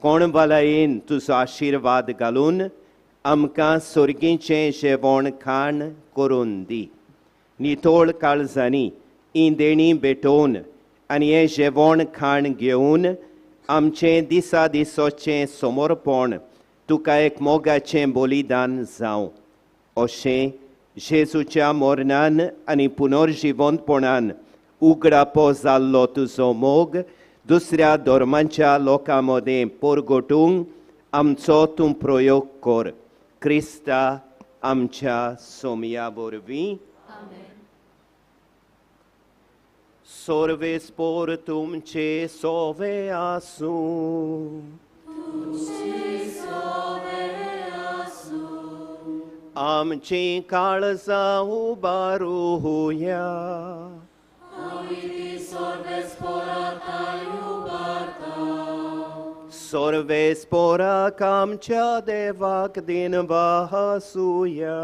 कोण भलायेन तुजो आशिर्वाद घालून आमकां सोर्गीचें जेवण खाण करून दी. नितोळ काळजांनी ही देणी भेटोवन आनी हें जेवण खाण घेवन आमचें दिसा दिसाचें समर्पण तुका एक मोगाचें बलिदान जावं. अशें जेजूच्या मरणान आनी पुनर्जिवंतपणान उगडापो जाल्लो तुजो मोग दुसऱ्या धर्मांच्या लोकां मदें परगटूंक आमचो तूं प्रयोग कर. क्रिस्ता आमच्या सोमया वरवीं. सर्वेस्पर तुमचे सोवे आसूं. आमची काळजां उबारूया. सर्वेस्पराक आमच्या देवाक दिनवाह आसूया.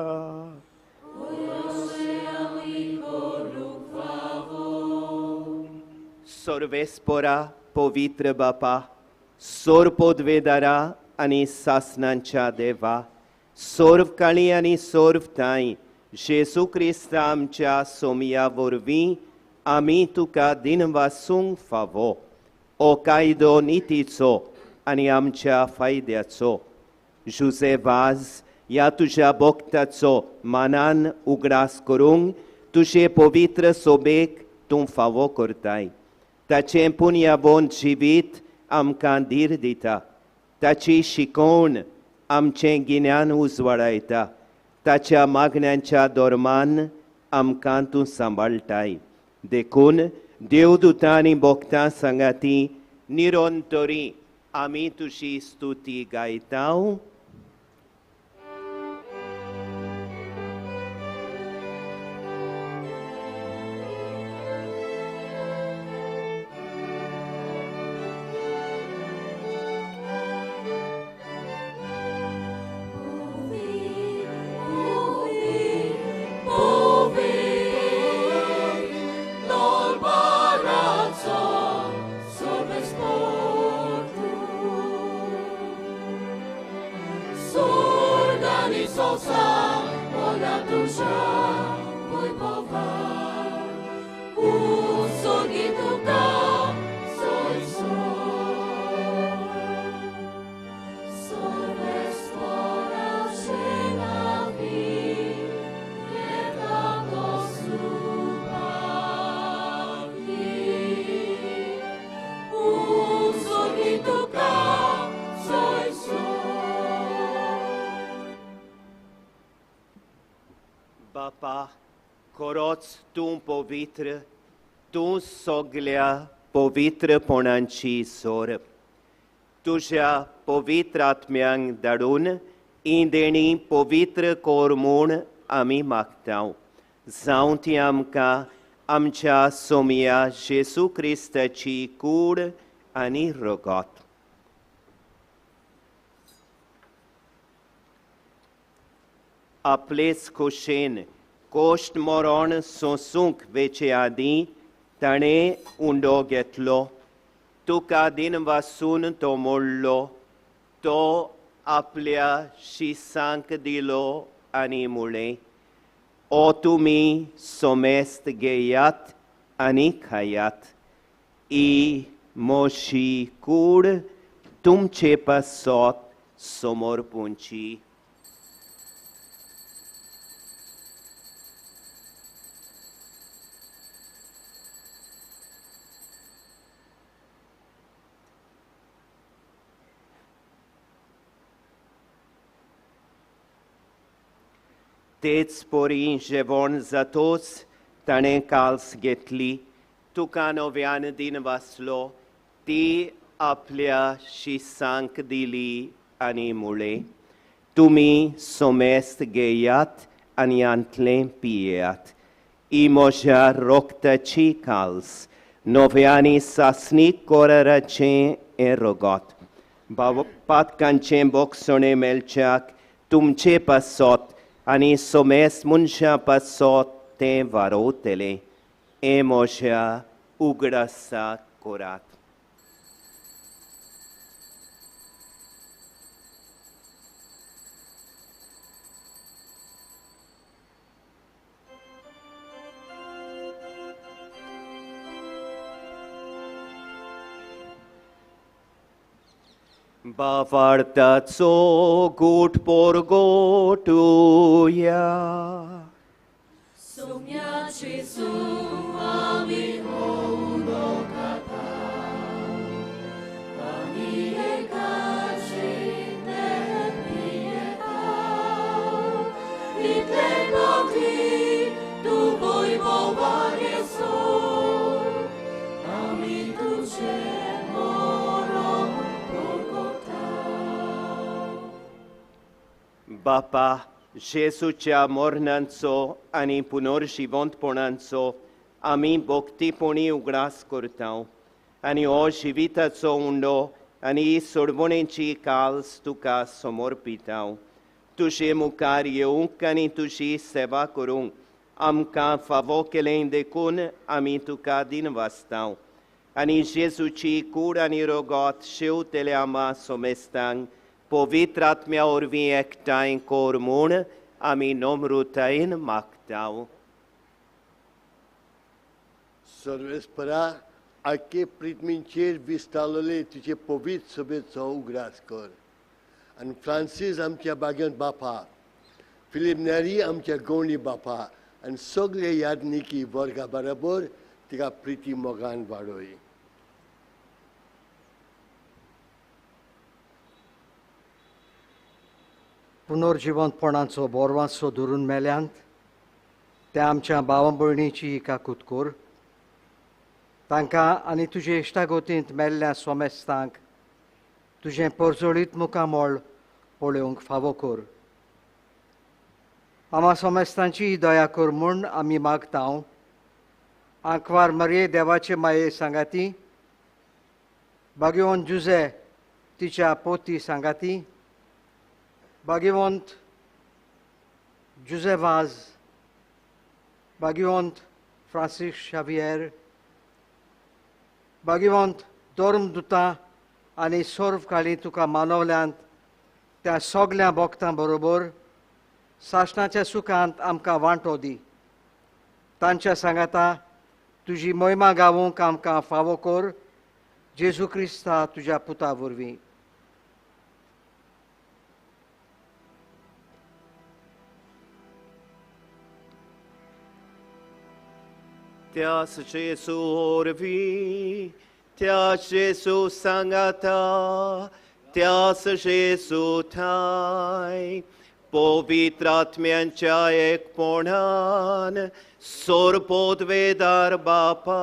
सर्वेस्परा पवित्र बापा, सोर पदवेदारा आनी सासणांच्या देवा, सोर्व काळी आनी सोर्व ताई जेजू क्रिस्ता आमच्या सोमया वरवीं आमी तुका दिनवासूंक फावो. ओ कायदो नितीचो आनी आमच्या फायद्याचो. जुसेवाज ह्या तुज्या भक्ताचो मानान उगडास करूंक तुजे पवित्र सोबेक तूं फावो करताय. ताचें पुण्यवंत जिवीत आमकां धीर दिता. ताची शिकवण आमचें गिन्यान उजवाडायता. ताच्या मागण्यांच्या दोरमान आमकां तूं सांबाळटाय. देखून देवदूतां आनी भक्तां सांगाती निरंतरी आमी तुजी स्तुती गायता. बापा, खरोच तूं पवित्र, तूं सगल्या पवित्रपणांची सोर. तुज्या पवित्र आत्म्यांक धाडून ही देणी पवित्र कोर म्हूण आमी मागता. जावं ती आमकां आमच्या सोमया जेजू क्रिस्ताची कूड आनी रगत. आपलेच खोशेन कोश्ट मरण सोंसूंक वेचे आदीं ताणें उंडो घेतलो. तुका दिनवासून तो मोडलो. तो आपल्या शिसांक दिलो आनी म्हळें, ओ तुमी सोमेस्त घेयात आनी खायात. ही मोशी कूड तुमचे पासत समर्पूंची. तेच पोरी जेवण जातोच ताणें काल्स घेतली. तुका नव्यान दिन वाचलो. ती आपल्या शिसांक दिली आनी मुळे तुमी सोमेस्त घेयात आनी यांतलें पियेयात ही म्हज्या रोगताची काल्स नव्यानी सासणी कोराराचें हें रोगोत पातकांचें बोगसणें मेलच्याक तुमचे पासत आनी सोमेस्त मनशां पासत तें वारोवतलें हें म्हज्या उगडासा कोरात. Bavartazo gut porgotuia. Sumia Jesu ami houdo kata. Ani ekashi nepieta. Litle nogi tu voi bovar Jesu. Ami tuce moro. बापा जेसूच्या मोरणांचो आनी पुनर्जिवंतपणांचो आमी भोक्तीपणी उगडास करता आनी हो जिविताचो उंडो आनी सोडवणेची काल्स तुका समर्पिता. तुजे मुखार येवंक आनी तुजी सेवा करूंक आमकां फावो केलें देखून आमी तुका दिनवासता आनी जेजूची कूड आनी रोगोत शेवतेल्या आमा सोमेस्तांक पवित्र आत्म्या वरवीं एकठांय कोर म्हूण आमी नम्रतायेन मागता. सर्वेस्परा आख्खे पृथ्वीचेर विस्तारलेले तुजे पवित्र सभेचो उगडास कर आनी फ्रांसीस आमच्या बागेंत बापा, फिलीप नॅरी आमच्या गवंडी बापा आनी सगळे यादनिकी वर्गा बरोबर तिका प्रिती मोगान वाडोय. पुनर्जिवंतपणाचो बोरवांचो धरून मेल्यांत त्या आमच्या भावा भयणीची काकूत कर. तांकां आनी तुजे इश्टागोतींत मेल्ल्या सोमेस्तांक तुजें परजोळीत मुखामोळ पळोवंक फावो कर. आमा सोमेस्तांची दया कर म्हूण आमी मागता. आंकवार मरये देवाचे माये सांगाती, भाग्यवंत जुजे तिच्या पोती सांगाती, भाग्यवंत जुजे वाज, भाग्यवंत फ्रांसीस शावियर, भाग्यवंत धर्मदुतां आनी सर्वकाळी तुका मानवल्यांत त्या सगळ्या भक्तां बरोबर सासणाच्या सुखांत आमकां वांटो दी. तांच्या सांगाता तुजी महिमा गावूंक आमकां फावो कर. जेजू क्रिस्ता तुज्या पुता वरवीं. त्यास जेसू वरवीं, त्यास जेसू सांगाता, त्यास जेसू ठाय पवित्र आत्म्यांच्या एकपणान सोरपोदवेदार बापा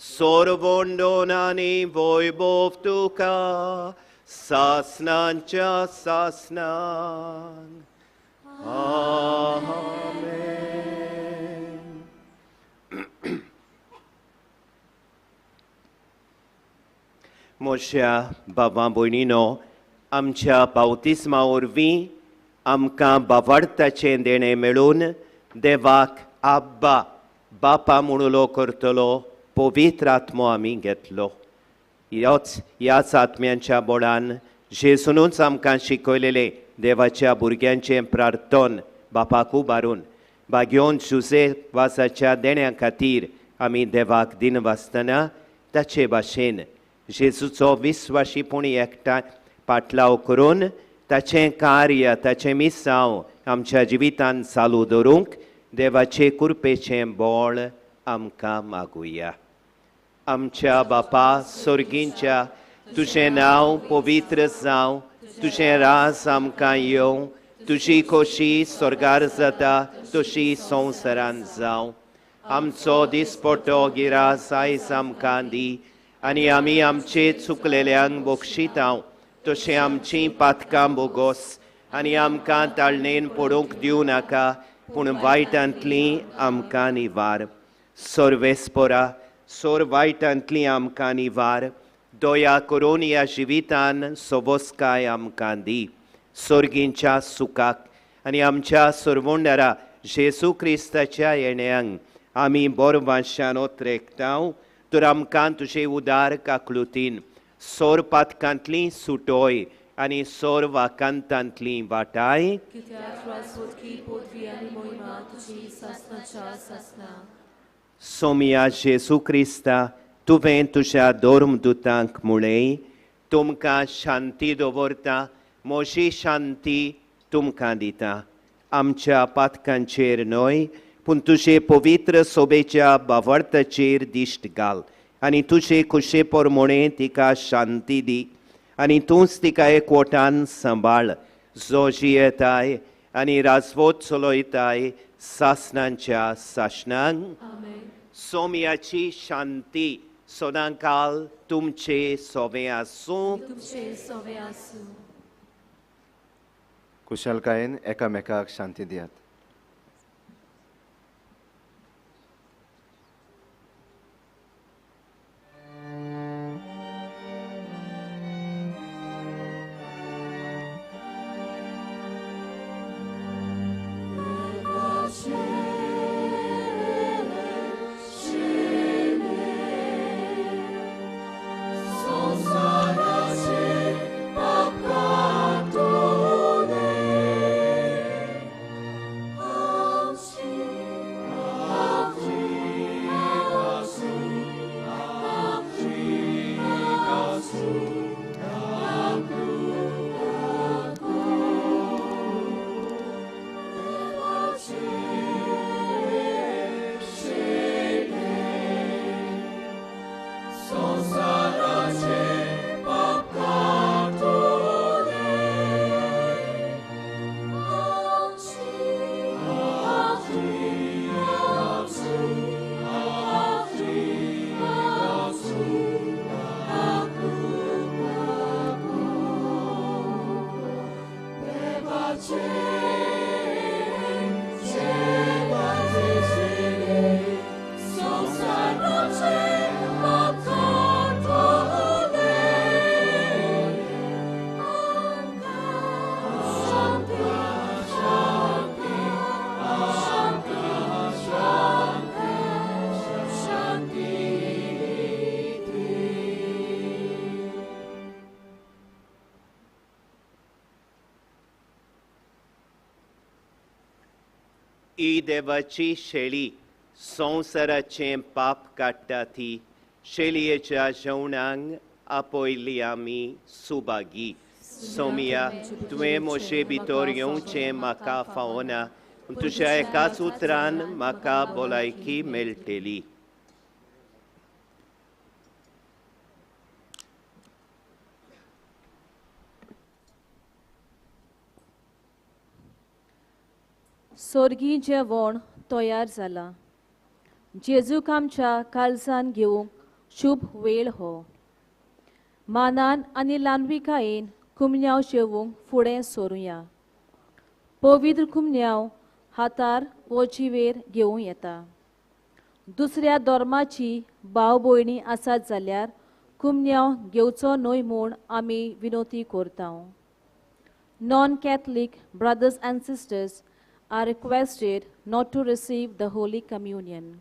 सोरवोंडोन आनी वैभव तुका सासनांच्या सासनान. आमेन. म्हज्या भावां भयणीनो, आमच्या बावतिस्मा वरवीं आमकां बावार्थाचें देणें मेळून देवाक आब्बा बापा म्हणुलो करतलो पवित्र आत्मो आमी घेतलो. ह्याच आत्म्यांच्या बोडान जेजूनूच आमकां शिकयलेलें देवाच्या भुरग्यांचें प्रार्थन बापाक उबारून भाग्योन जुजे वासाच्या देण्या खातीर आमी देवाक दिनवासतना ताचे भाशेन जेजूचो विस्वाशीपणी एकठांय पाटलाव करून ताचें कार्य ताचें मिसांव आमच्या जिवितांत चालू दवरूंक देवाचे कृपेचें बोळ आमकां मागुया. आमच्या बापा स्वर्गींच्या तुजें नांव पवित्र जावं, तुजें राज आमकां येवं, तुजी खोशी स्वर्गार जाता तशी संवसारांत जावं. आमचो दिसपट्टो गिरास आयज आमकां दी आनी आमी आमचे चुकलेल्यांक बक्षितांव तशें आमचीं पातकां बोगोस आनी आमकां ताळणेन पडूंक दिवं नाका पूण वायटांतलीं आमकां निवार सोर्वेस्पोरा सोर वायटांतलीं आमकां निवार दया करून ह्या जिवितान सोबोसकाय आमकां दी सोर्गींच्या सुखाक आनी आमच्या सोर्वोंडारा जेजू क्रिस्ताच्या येण्याक आमी बोरवांशान ओत्रेकतांव तर आमकां तुजे उदार काकलुतीन सोर पातकांतलीं सुटोय आनी सोर वाकांतांतलीं वाटाय सोमिया जेजू क्रिस्ता तुवें तुज्या दोर्मदुतांक म्हळें तुमकां शांती दवरता म्हजी शांती तुमकां दिता आमच्या पातकांचेर न्हय पूण तुजे पवित्र सोबेच्या बावर्ताचेर दिश्ट घाल आनी तुजे खुशे पोरमोणे तिका शांती दी आनी तूंच तिका एकवटान सांबाळ जो जियेताय आनी राजवोत चलोयताय सासणांच्या सासणांक सोम्याची शांती सदांकाल तुमचे सोबे आसूं कुशलकायेन एकामेकाक शांती दियात ही देवाची शेळी संवसाराचें पाप काडटा ती शेळयेच्या जेवणांक आपयली आमी सुभागी सोमिया तुवें म्हजे भितर येवचें म्हाका फावना तुज्या एकाच उतरान म्हाका भलायकी मेळटली सोर्गी जेवण तयार जाला जेजूक आमच्या काळजान घेवंक शुभ वेळ हो मानान आनी ल्हानविकायेन कुमन्याव जेवंक फुडें सरुया पवित्र कुमन्याव हातार वो जिवेर घेवूं येता दुसऱ्या धर्माची भाव भयणी आसात जाल्यार कुमन्याव घेवचो न्हय म्हूण आमी विनोती करता non-Catholic brothers and sisters are requested not to receive the Holy Communion.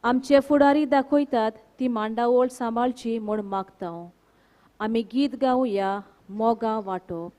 आमचे फुडारी दाखयतात ती मांडावळ सांबाळची म्हूण मागता आमी गीत गावया मोगा वांटप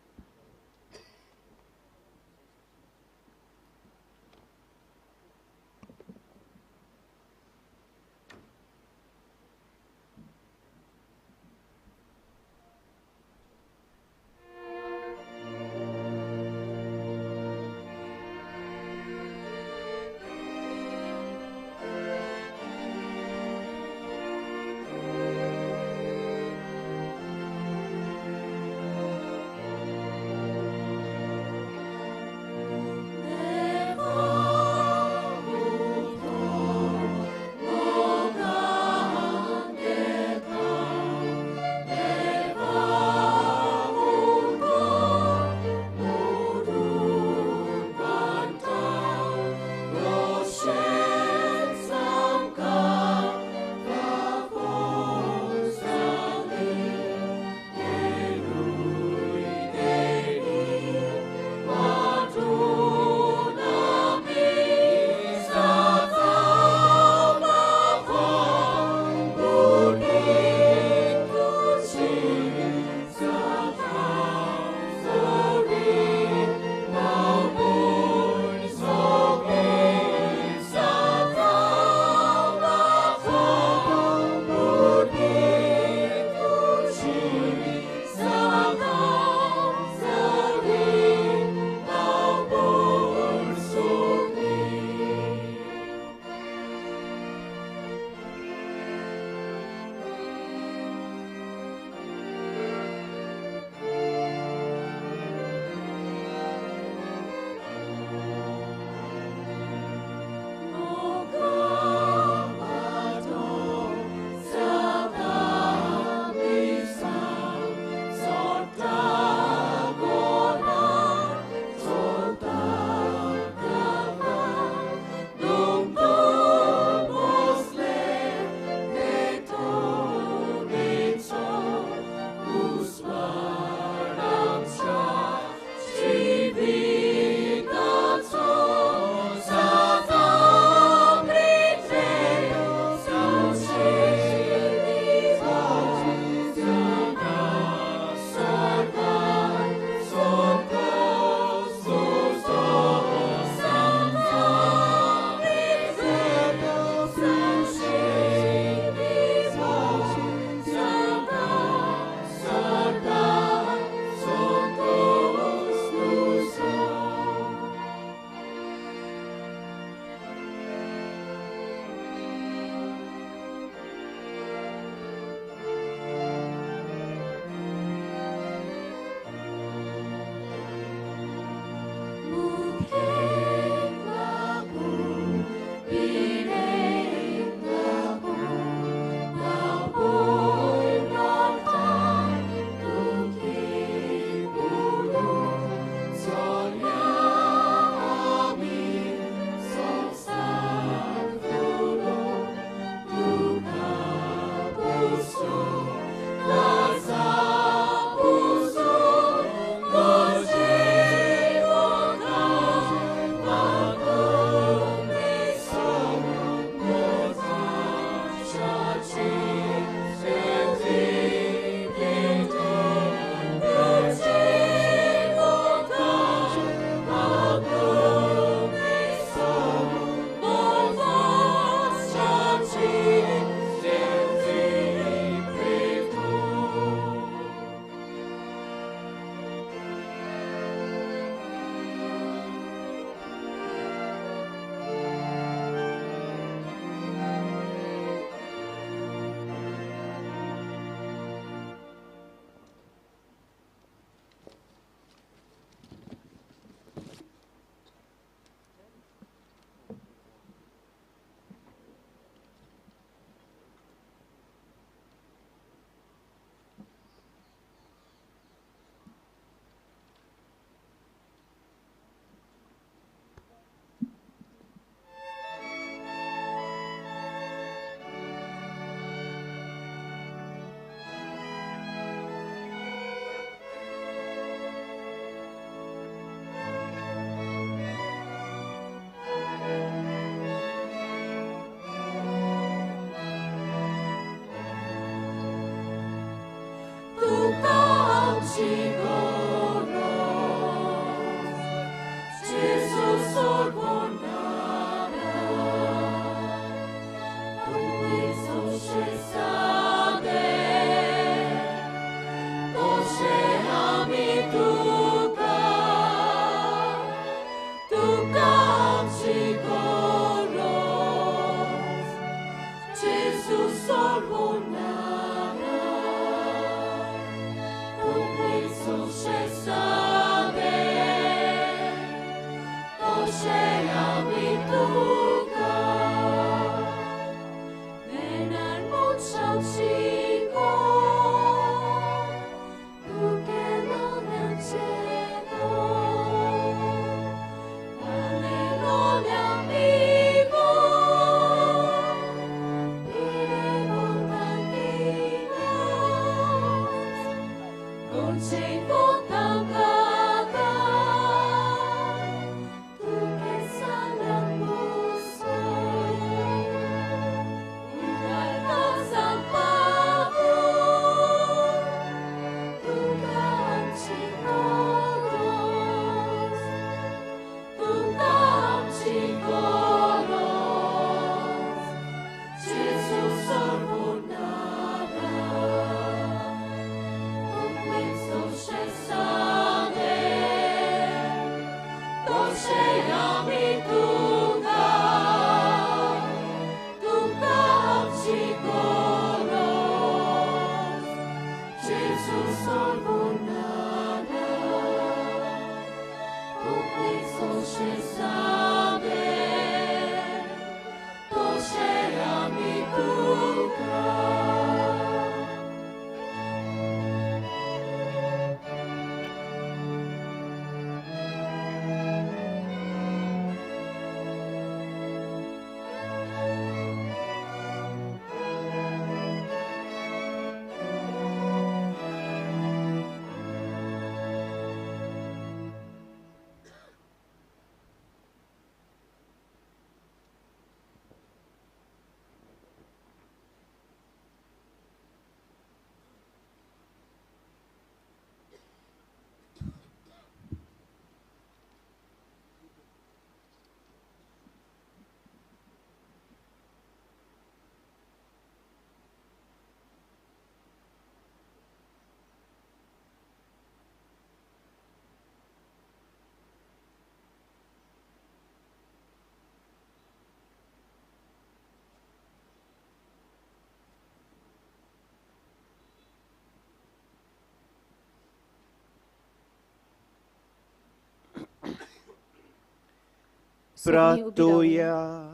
Pratuya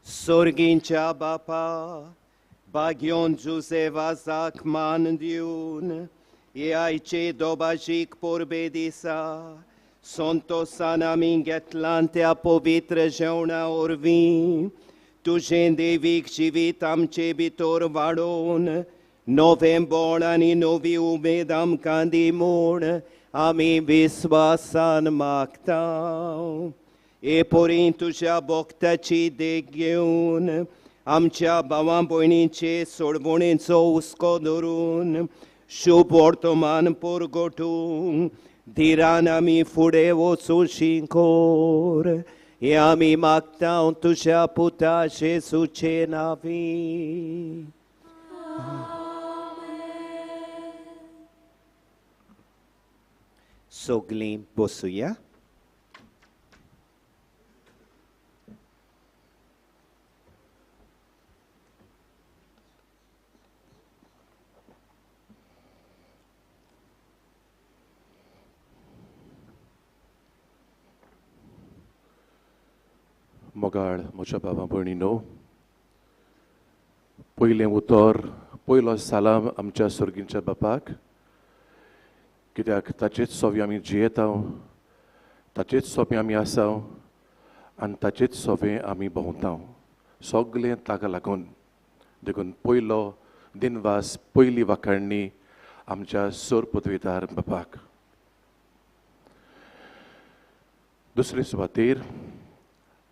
Sorgincha Bapa Bagion Joseva Zakman Diun E aici dobajic porbedisa Sonto sana mingetlante apovitre jeuna orvi Tu jende vic civitam cebitor vadon Novembor ani novi umedam candimon Ami visvasan maktau E porin tuja boktaci de gheun Amcea bavan boinince sorbonințo uscodorun Șuportoman purgotum Diranami fudevo suscincor E ami mactau tuja puta Jesu cenavi Soglim posuia Mogar mocha baba burnino पहिले उतर पयलो सालाम आमच्या सुर्गींच्या बापाक कित्याक ताचेच सोबी आमी जियेताव ताचेच सोबी आमी आसाव आनी ताचेच सोबे आमी भोंवताव सगळें ताका लागून देखून पयलो दिनवास पयली वाखाणणी आमच्या सोर पदवीदार बापाक दुसरे सुवातेर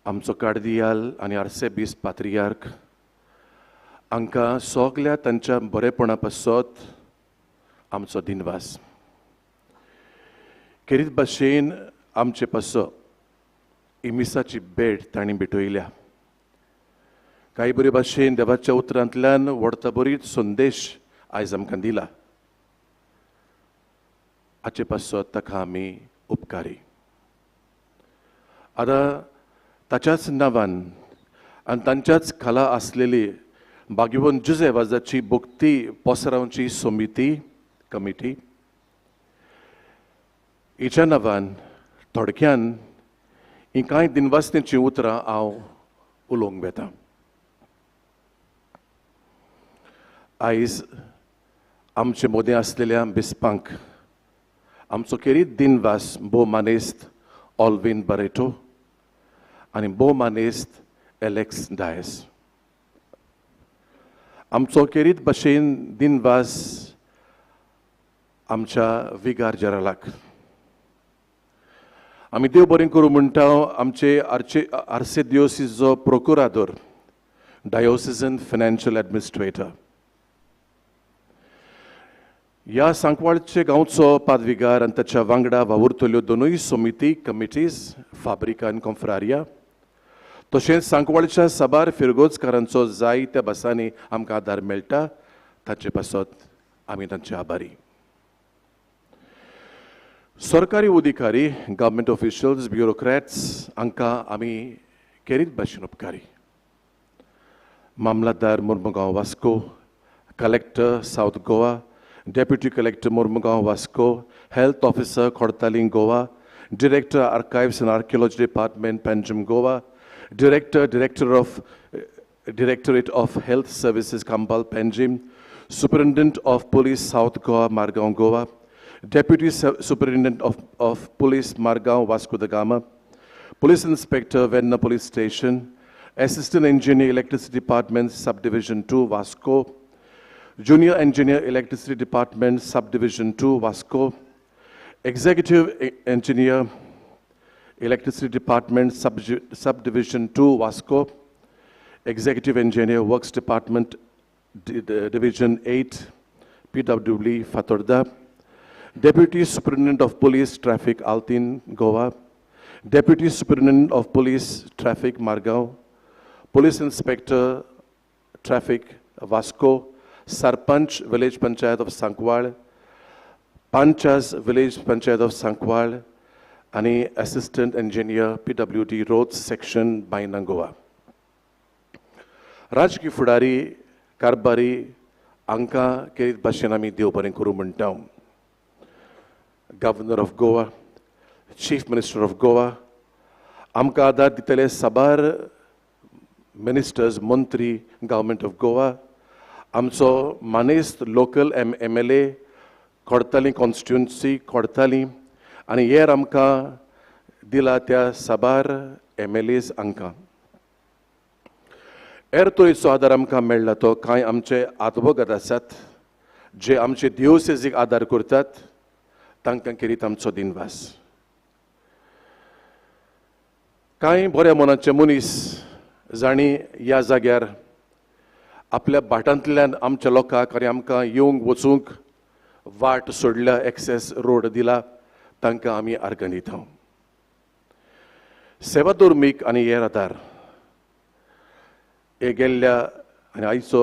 आमचो कार्डियाल आनी आर्सेबीस पात्रियार्क हांकां सगल्या तांच्या बरेपणा पासत आमचो दिनवास. खेरीत भाशेन आमचे पासो इमिसाची भेट तांणी भेटयल्या. कांय बरे भाशेन देवाच्या उतरांतल्यान व्हडता बरीच संदेश आयज आमकां दिला. हाचे पासत ताका आमी उपकारी. आतां ताच्याच नांवान आनी तांच्याच खाला आसलेली भाग्यवन जुझेवाजाची भक्ती पोसरावची समिती कमिटी हिच्या नांवान थोडक्यान ही कांय दिनवासनेची उतरां हांव उलोवंक वेतां. आयज आमचे मदें आसलेल्या बिस्पांक आमचो खेरीत दिनवास भोव मानेस्त ऑल्विन बरेटो आनी भोव मानेस्त एलेक्स डायस. आमचो खेरीत भाशेन दिनवास आमच्या विगार जरालाक. आमी देव बरें करूं म्हणटा आमचे आर्सेदियोसीसचो प्रोकुरादोर डायोसिजन फायनान्शियल एडमिनिस्ट्रेटर. ह्या सांकवाळचे गांवचो पादविगार आनी ताच्या वांगडा वावुरतल्यो दोनूय समिती कमिटीज फाब्रिका आनी कॉन्फ्रारिया तशेंच सांकवाळच्या साबार फिरगोजकारांचो जायत्या बसांनी आमकां आदार मेळटा. ताचे पासत आमी तांचे आभारी. सरकारी अधिकारी गव्हर्मेंट ऑफिशियल्स ब्युरोक्रेट्स हांकां आमी खेरीत भाशेन उपकारी. Mamlatdar Mormugao Vasco, collector South Goa, deputy collector Mormugao Vasco, health officer खोडतालीं Goa, director archives and archaeology department Panjim Goa, Directorate of Health Services Kambal Penjim, Superintendent of Police South Goa Margaon Goa, Deputy Superintendent of Police Margaon Vasco da Gama, Police Inspector Venna Police Station, Assistant Engineer Electricity Department Subdivision 2 Vasco, Junior Engineer Electricity Department Subdivision 2 Vasco, Executive Engineer Electricity Department Subdivision 2 Vasco, Executive Engineer Works Department Division 8 PWD Fatorda, Deputy Superintendent of Police Traffic Altin Goa, Deputy Superintendent of Police Traffic Margao, Police Inspector Traffic Vasco, Sarpanch Village Panchayat of Sancoale, Panchas Village Panchayat of Sancoale, आणि assistant engineer PWD roads section बायना गोवा. राजकीय फुडारी कारभारी हांकां खेरीत भाशेन आमी देव बरें करूं म्हणटा. Governor of Goa, chief minister of Goa, आमकां आदार दितले साबार मिनिस्टर्स मंत्री गव्हर्मेंट ऑफ गोवा, आमचो मानेस्त लोकल MLA खोडतालीं कॉन्स्टिट्युएन्सी खोडतालीं आनी हेर आमकां दिला त्या साबार MLAs हांकां. हेर तरेचो आदार आमकां मेळ्ळा तो कांय आमचे आदवोगाद आसात जे आमचे दियोसेसीक आदार करतात. तांकां खेरीत आमचो दिनवास. कांय बऱ्या मनाचे मनीस जाणी ह्या जाग्यार आपल्या भाटांतल्यान आमच्या लोकांक आनी आमकां येवंक वचूंक वाट सोडल्या, एक्सेस रोड दिला, तांकां आमी आर्गां दिता. सेवा धर्मीक आनी हेर आदार हे गेल्ल्या आनी आयचो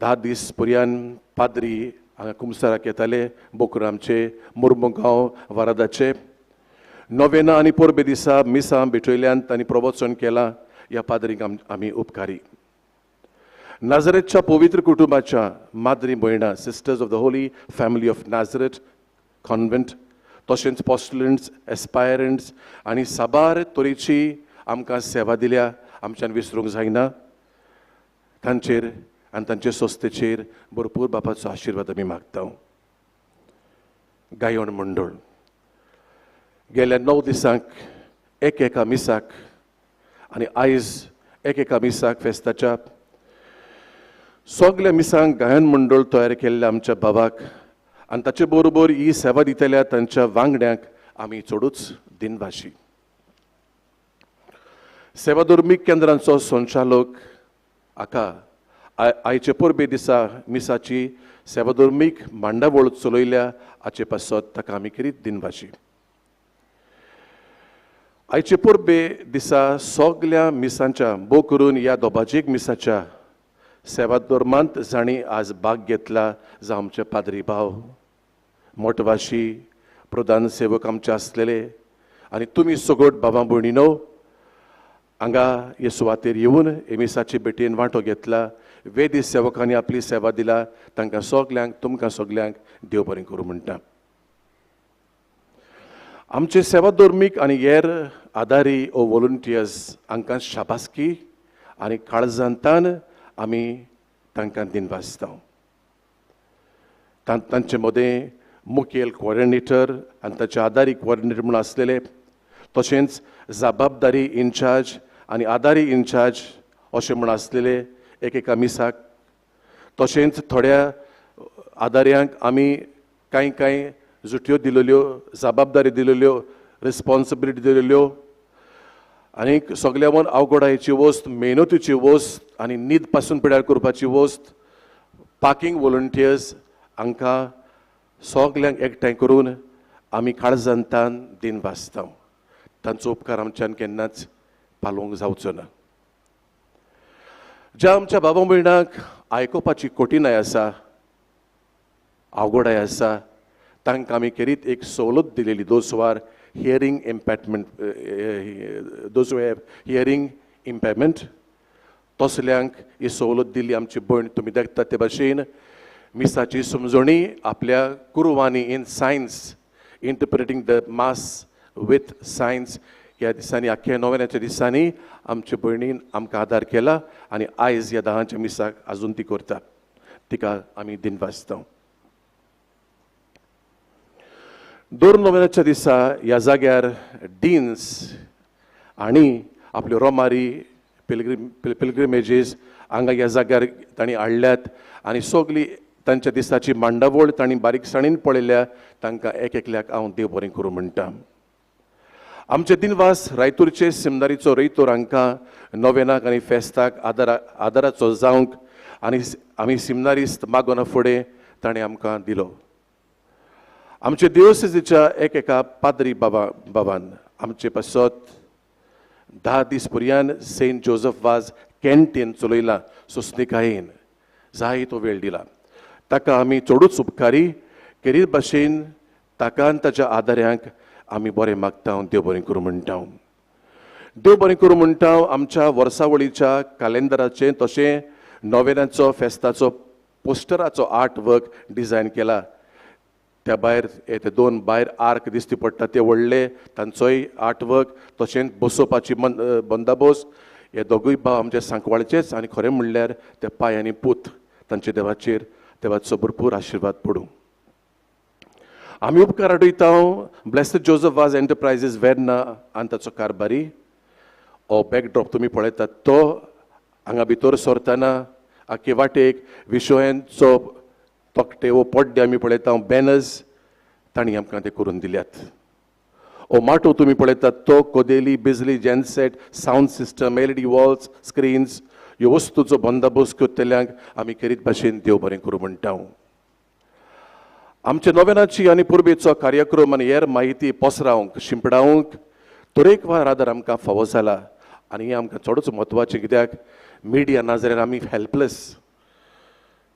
10 दीस पर्यंत पाद्री हांगा कुमसाराक येताले बोकुरामचे, मुर्मुगांव वारादाचे. नोवेना आनी पोरबे दिसा मिसां भेटयल्यान तांणी प्रवचन केलां. ह्या पाद्रीक आमी उपकारी. नाझरेथच्या पवित्र कुटुंबाच्या माद्री भयणां sisters of the Holy family of Nazareth convent तशेंच पोस्टलंट्स, एस्पायरंट्स आनी साबार तरेची आमकां सेवा दिल्या, आमच्यान विसरूंक जायना. तांचेर आनी तांचे संस्थेचेर भरपूर बापाचो आशिर्वाद आमी मागता. गायन मंडळ गेल्या 9 दिसांक एका मिसाक आनी आयज एका मिसाक फेस्ताच्या सगल्या मिसांक गायन मंडळ तयार केल्ल्या आमच्या बाबाक आनी ताचे बरोबर ही सेवा दितल्या तांच्या वांगड्यांक आमी चडूच दिनवाशी. सेवा धर्मीक केंद्रांचो संचालक हाका आयचे परबे दिसा मिसाची सेवाधर्मीक मांडावळ चलयल्या हाचे पासत ताका आमी करीत दिनवाशी. आयचे परबे दिसा सगल्या मिसांच्या भोव करून ह्या दोबाजेक मिसाच्या सेवाधर्मांत जाणी आज भाग घेतला जावं आमचे पाद्री भाव, मोठवाशी, प्रधान सेवक आमचे आसलेले आनी तुमी सगळ्यो भावां भयणीनो हांगा हे सुवातेर येवन हे मिसाचे भेटेन वांटो घेतला. वेदी सेवकांनी आपली सेवा दिला. तांकां सगल्यांक तुमकां सगल्यांक देव बरें करूं म्हणटा. आमचे सेवाधर्मीक आनी हेर आदारी ओ वॉलंटियर्स हांकां शाबासकी आनी काळजांतान आमी तांकां दिनवासता. तांचे मदें मुखेल कोऑर्डिनेटर आनी ताचे आदारी कोऑर्डिनेटर म्हूण आसलेले, तशेंच जबाबदारी इन्चार्ज आनी आदारी इन्चार्ज अशें म्हूण आसलेले एकेका मिसाक. तशेंच थोड्या आदार्यांक आमी कांय जुट्यो दिलेल्यो, जबाबदारी दिलेल्यो, रिस्पॉन्सिबिलिटी दिलेल्यो. आनीक सगल्यावन अवघडायेची वस्त, मेहनतीची वस्त आनी न्हीद पासून पिड्यार करपाची वस्त पार्किंग वॉलंटियर्स हांकां सगल्यांक एकठांय करून आमी काळजांतान दिनवासता. तांचो उपकार आमच्यान केन्नाच पालोवंक जावचो ना. ज्या आमच्या भावा भयणांक आयकुपाची कठीणाय आसा, अवघडाय आसा, तांकां आमी करीत एक सवलत दिलेली. Those are hearing impairment, those who have hearing impairment, तसल्यांक ही सवलत दिली आमची भयण. तुमी देखता ते भाशेन मिसाची समजणी आपल्या कुरवांनी in science, interpreting the mass with science ह्या दिसांनी, आख्या नोव्हेनाच्या दिसांनी आमचे भयणीन आमकां आदार केला आनी आयज ह्या 10च्या मिसाक आजून ती करता. तिका आमी दिनवासता. दर नोव्हेनाच्या दिसा ह्या जाग्यार डीन्स आनी आपल्यो रोमारी पिलग्रिमेजीस हांगा ह्या जाग्यार तांणी हाडल्यात आनी सगळी तांच्या दिसाची मांडावळ तांणी बारीकसाणीन पळयल्या. तांकां एकल्याक हांव देव बरें करूं म्हणटा. आमचे दिनवास रायतूरचे सिमदारीचो रयतोर हांकां नोवेनाक आनी फेस्ताक आदाराचो जावंक आनी आमी सिमनारिस्त मागोना फुडें ताणें आमकां दिलो. आमचे दिवोसेसीच्या एका पाद्री बाबान आमचे पासत 10 दीस पर्यान सेंट जोझफ वाज कॅन्टीन चलयला सोसणिकायेन. जायतो वेळ दिला. ताका आमी चडूच उपकारी. करीत भाशेन ताका आनी ताच्या आदार्यांक आमी बरें मागता. देव बरें करूं म्हणटा. देव बरें करूं म्हणटा. आमच्या वर्सावळीच्या कॅलेंडराचें तशें नोवेनाचो फेस्ताचो पोस्टराचो आर्ट वर्क डिझायन केला. त्या भायर ते 2 भायर आर्क दिसती पडटा ते व्हडले, तांचोय आर्ट वर्क, तशेंच बसोवपाची बंदाबोस. हे दोगूय भाव आमचे सांकवाळचेच आनी खरें म्हणल्यार ते पांय आनी पूत तांचे देवाचेर देवाचो भरपूर आशिर्वाद पडूं. आमी उपकार आडयता ब्लेस्ड जोझफ वाज एंटरप्रायजीस वेर्ना आनी ताचो कारभारी. हो बॅकड्रॉप तुमी पळयतात तो हांगा भितर सरतना आख्खे वाटेक विशोयेंचो तोकटे वो पड्डे आमी पळयता, बॅनर्स तांणी आमकां ते करून दिल्यात. हो माटो तुमी पळयतात तो कोदेली, बिजली, genset, sound system, LED walls, screens ह्यो वस्तूचो बंदोबस्त करतल्यांक आमी करीत भाशेन देव बरें करूं म्हणटा. आमच्या नोवेनाची आनी पुर्बेचो कार्यक्रम आनी हेर माहिती पसरावंक शिंपडावंक तरेकवार आदार आमकां फावो जाला आनी हें आमकां चडूच म्हत्वाचें. कित्याक मिडिया ना जाल्यार आमी हेल्पलेस.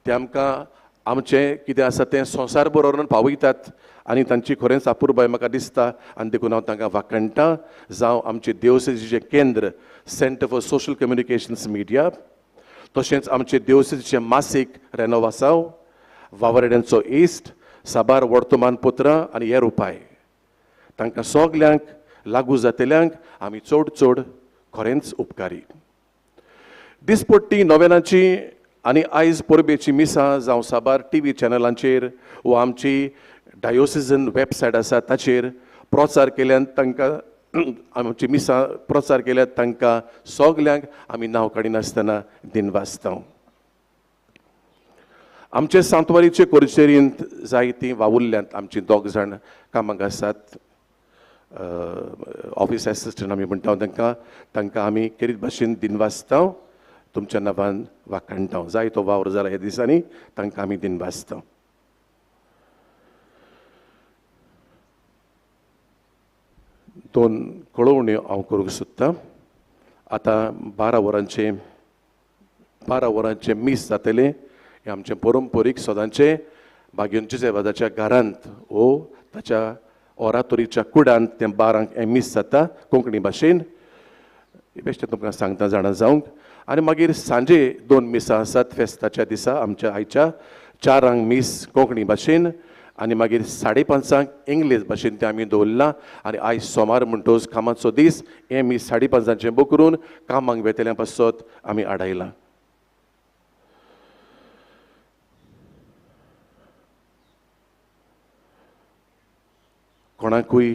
ते आमकां आमचें कितें आसा तें संवसार बरोबर पावयतात आनी तांची खरेंच आपुरबाय म्हाका दिसता. आनी देखून हांव तांकां वाखणटां. जावं आमचे देवसेजीचें केंद्र centre for social communications media, तशेंच आमचे देवसेजीचें मासीक रेनोवासांव, वावरेड्यांचो इश्ट, साबार वर्तमानपत्रां आनी हेर उपाय तांकां सगल्यांक लागू जातल्यांक आमी चड खरेंच उपकारी. दिसपट्टी नोवेनाची आनी आयज परबेची मिसां जावं साबार TV चॅनलांचेर वा आमची डायोसिजन वेबसायट आसा ताचेर प्रचार केल्यान तांकां आमची मिसां प्रचार केल्यात तांकां सगल्यांक आमी नांव काडिनासतना दिनवासता. आमचे सांतवारीचे कोर्चेरींत जायतीं वावुरल्यांत. आमची 2 जाण कामाक आसात, ऑफिस एसिस्टंट आमी म्हणटा तांकां आमी करीत भाशेन दिनवासता. तुमच्या नांवान वाखाणटा जायतो वावर जाला ह्या दिसांनी तांकां आमी दिनवासता. दोन कळोवण्यो हांव करूंक सोदतां. आतां 12 वरांचे मीस जातले. हे आमचे परंपरीक सदांचे भाग्योंचे सेवादाच्या घरांत ताच्या ओरातोरीच्या कुडांत ते 12 हें मीस जाता कोंकणी भाशेन. बेश्टें तुमकां सांगता जाणा जावंक. आनी मागीर सांजे 2 मिसां आसात फेस्ताच्या दिसा आमच्या आयच्या 4 मीस कोंकणी भाशेन आनी मागीर 5:30 इंग्लीश भाशेन तें आमी दवरलां. आनी आयज सोमार म्हणटोच कामाचो दीस हें मीस 5:30 बकरून कामांक वेतल्या पासत आमी आडायलां. कोणाकूय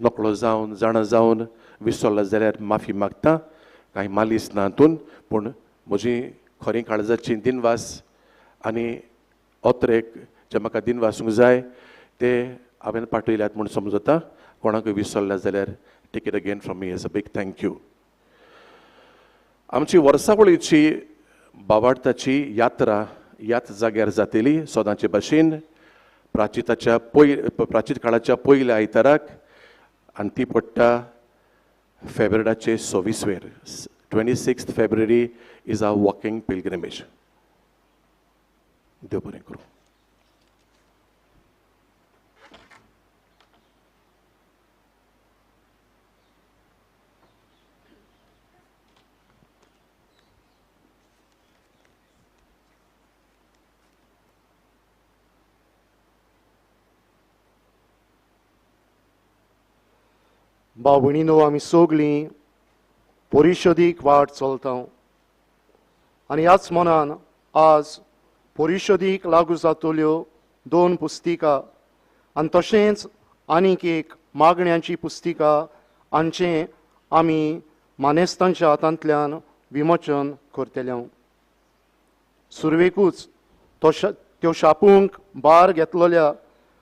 नकळो जावन जाणा जावन विसरला जाल्यार माफी मागता. कांय मालीस ना हातून. पूण म्हजी खरी काळजाची दिनवास आनी ओत्रेक जे म्हाका दिनवासूंक जाय ते हांवें पाठयल्यात म्हूण समजता. कोणाकूय विसरला जाल्यार take it again from me as a big thank you. आमची वर्सावळीची भावार्थाची यात्रा ह्याच जाग्यार जातली सदांचे भाशेन प्राचीन काळाच्या पयल्या आयताराक आनी ती पडटा फेब्रुवारीचे 26 26 February is a walking pilgrimage. देव बरें करूं. भाव भयणीनो, आमी सगळीं परिशदीक वाट चलता आनी ह्याच मनान आज परिशदीक लागू जातल्यो 2 पुस्तिका आनी तशेंच आनीक एक मागण्यांची पुस्तिका हांचें आमी मानेस्तांच्या हातांतल्यान विमोचन करतले. सुरवेकूच त्यो छापूंक भार घेतलेल्या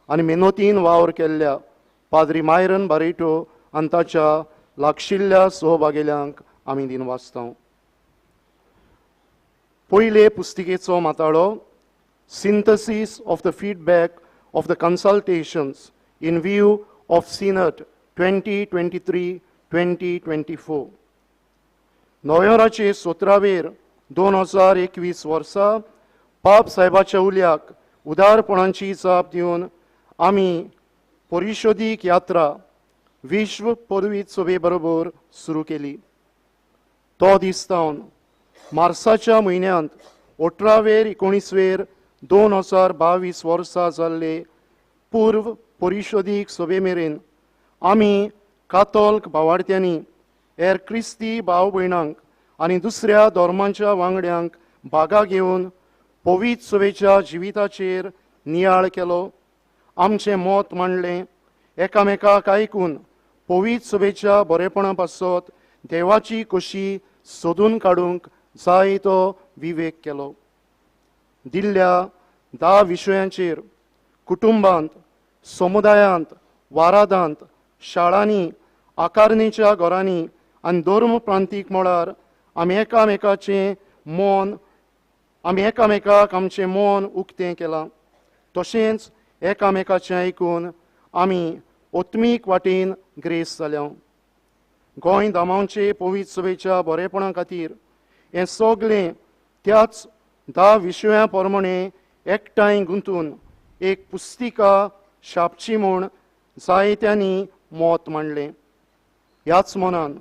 आनी मेहनतीन वावर केल्ल्या पाद्री मायरन बारेटो आनी ताच्या लागशिल्ल्या सहभागिल्यांक आमी दिनवासता. पयले पुस्तिकेचो माताळो synthesis of the feedback of the consultations in view of synod 2023-2024. नोव्हेंबराचे 17 2021 वर्सा पाप साहेबाच्या उल्याक उदारपणाची जाप दिवन आमी परिशदीक यात्रा विश्व पुरोहीत सभे बरोबर सुरू केली. तो दीस सावन मार्साच्या म्हयन्यांत 18/19/2022 वर्सा जाल्ले पूर्व परिशदीक सभे मेरेन आमी कातोल्क भावार्थ्यांनी हेर क्रिस्ती भाव भयणांक आनी दुसऱ्या धर्मांच्या वांगड्यांक भागा घेवन पवित्र सभेच्या जिविताचेर नियाळ केलो. आमचें मत मांडलें. एकामेकाक आयकून पवित्र सभेच्या बरेपणा पासत देवाची कशी सोदून काडूंक जाय तो विवेक केलो. दिल्ल्या 10 विशयांचेर कुटुंबांत, समुदायांत, वारादांत, शाळांनी, आकारणीच्या घरांनी आनी धर्म प्रांतीक मळार आमी एकामेकाक आमचें मन उक्तें केलां. तशेंच एकामेकाचें आयकून आमी ओत्मीक वाटेन ग्रेस जाल्या. गोंय धामांचे पवित्र सभेच्या बरेपणा खातीर हें सगळें त्याच 10 विशयां प्रमाणे एकठांय गुंतून एक पुस्तिका छापची म्हूण जायत्यांनी मत मांडलें. ह्याच मनान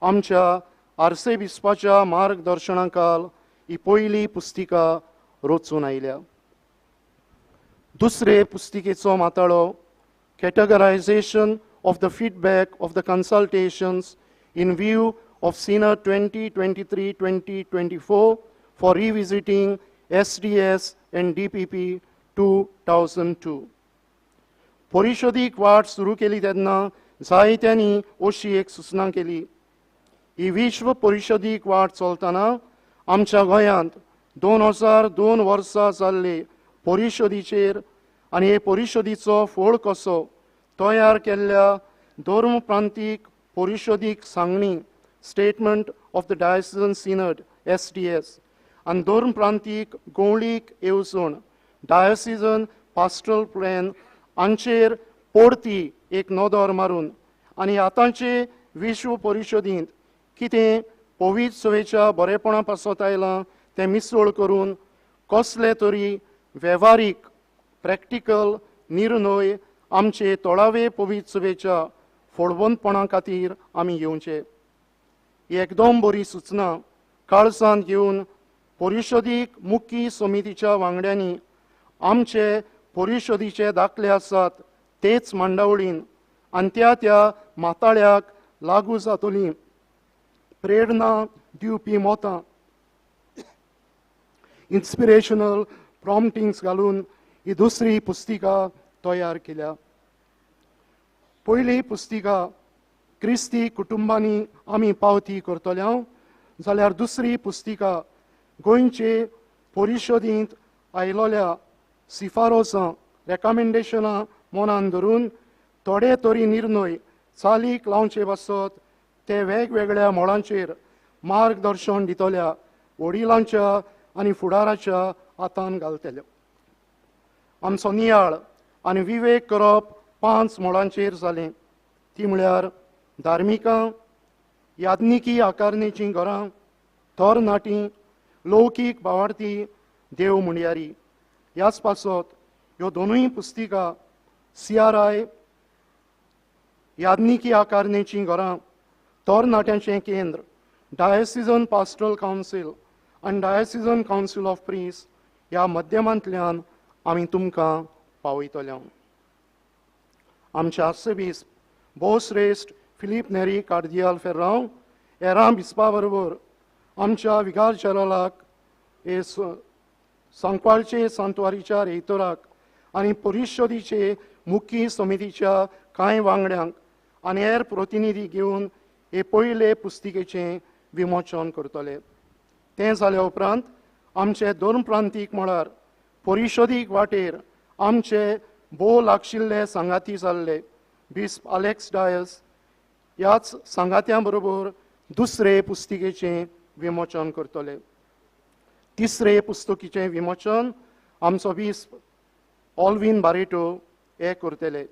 आमच्या आर्सेबिस्पाच्या मार्गदर्शना खाल ही पयली पुस्तिका रचून आयल्या. दुसरे पुस्तिकेचो माताळो categorization of the feedback of the consultations in view of Synod 2023-2024 for revisiting SDS and DPP 2002. परिशदीक वाट सुरू केली तेन्ना जायत्यांनी अशी एक सुचना केली. ही विश्व परिशदीक वाट चलतना आमच्या गोंयांत 2002 वर्सा जाल्ले परिशदीचेर आनी हे परिशदीचो फळ कसो तयार केल्ल्या धर्म प्रांतीक परिशदीक सांगणी Statement of the Diocesan Synod, SDS, and दोन प्रांतीक गवळीक येवजण Diocesan Pastoral Plan हांचेर परती एक नदर मारून आनी आतांचे विश्व परिशदींत कितें पवित्र सभेच्या बरेपणा पासत आयलां तें मिसळ करून कसले तरी वेव्हारीक प्रॅक्टिकल निर्णय आमचे थोडावे पवित्र सभेच्या फोडबंदपणा खातीर आमी घेवचे. एकदम बरी सूचना काळजांत घेवन परिशदीक मुख्य समितीच्या वांगड्यांनी आमचे परिशदीचे दाखले आसात तेच मंडवळीन आनी त्या माताळ्याक लागू जातली प्रेरणा दिवपी मोतां इन्स्पिरेशनल प्रॉम्प्टिंग्स घालून ही दुसरी पुस्तिका तयार केल्या. पयली पुस्तिका क्रिस्ती कुटुंबांनी आमी पावती करतल्या जाल्यार दुसरी पुस्तिका गोंयचे परिशदींत आयलोल्या शिफारसां रेकमेंडेशनां मनान धरून थोडे तरी निर्णय चालीक लावचे बसत ते वेगवेगळ्या मोडांचेर मार्गदर्शन दितल्या वडिलांच्या आनी फुडाराच्या हातान घालतले. आमचो नियाळ आनी विवेक करप 5 मोडांचेर जालें. ती म्हळ्यार धार्मिकां, याज्ञिकी आकारणेचीं घरां, तरणाटीं, लौकीक भावार्थी, देव म्हणयारी. ह्याच पासत ह्यो दोनूय पुस्तिका CRI, याज्ञिकी आकारणेचीं घरां, तरणाट्यांचें केंद्र, डायसिजन पास्टरल कावन्सील आनी डायसिजन कावन्सील ऑफ प्रीस्ट ह्या माध्यमांतल्यान आमी तुमकां पावयतले. आमचे आर्चबिस्प भोवश्रेश्ठ फिलीप नेरी कार्दियाल फेर्रांव हेरां बिस्पा बरोबर आमच्या विगार जनरलाक हे सांकवाळचे सांतवारीच्या रेतोराक आनी परिशदीचे मुख्य समितीच्या कांय वांगड्यांक आनी हेर प्रतिनिधी घेवन हे पयले पुस्तिकेचें विमोचन करतले. तें जाल्या उपरांत आमचे दोन प्रांतीक मळार परिशदीक वाटेर आमचे भोव लागशिल्ले सांगाती जाल्ले बिस्प अलेक्स डायस ह्याच सांगात्यां बरोबर दुसरे पुस्तिकेचें विमोचन करतले. तिसरे पुस्तकीचें विमोचन आमचो बिस्प ऑल्विन बारेटो हे करतले.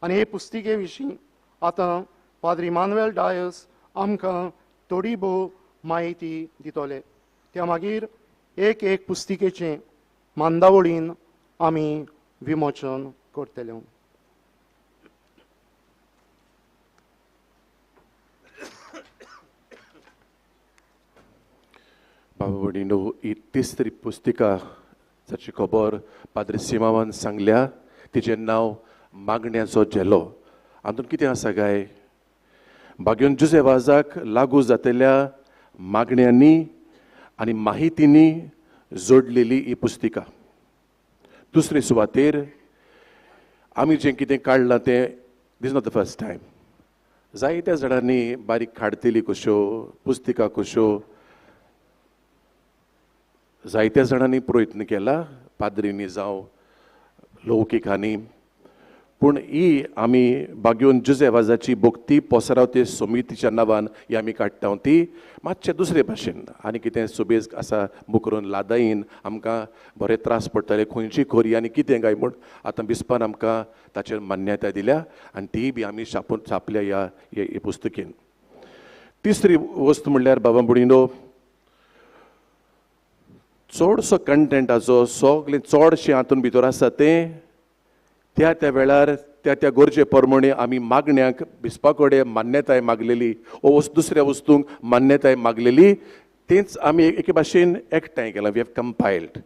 आनी हे पुस्तिके विशीं आतां पाद्री मानुएल डायस आमकां थोडी भोव म्हायती दितले. त्या मागीर एक पुस्तिकेचें मांदावळीन आमी विमोचन करतले. बाबा भयणीनो, ही तिसरी पुस्तिका जाची खबर पाद्री सिमावान सांगल्या तिचें नांव मागण्याचो झेलो. हातूंत कितें आसा काय, बागेवन जुजे वाजाक लागू जातल्या मागण्यांनी आनी माहितींनी जोडलेली ही पुस्तिका. दुसरे सुवातेर आमी जें कितें काडलां तें दीस नॉट द फर्स्ट टायम. जायत्या जाणांनी बारीक खाडतेली कश्यो पुस्तिका कश्यो जायत्या जाणांनी प्रयत्न केला, पाद्रींनी जावं लौकिकांनी. पूण ही आमी बागेवन जुजे वाजाची भोक्ती पोसरावते समितीच्या नांवान ही आमी काडटा ती मातशे दुसरे भाशेन आनी कितें सुबेज आसा मुकरून लादायीन आमकां बरे त्रास पडटले खंयची खोरी आनी कितें काय म्हूण आतां बिस्पान आमकां ताचेर मान्यताय दिल्या आनी ती बी आमी छापल्या ह्या पुस्तकेन. तिसरी वस्त म्हणल्यार बाबा भयणीनो, चडसो कंटेंटाचो सगलें चडशें हातून भितर आसा तें त्या वेळार त्या गरजे प्रमाणे आमी मागण्यांक बिस्पा कडेन मान्यताय मागलेली वो दुसऱ्या वस्तूंक मान्यताय मागलेली तेंच आमी एके भाशेन एकठांय केलां. वी हॅव कंपायल्ड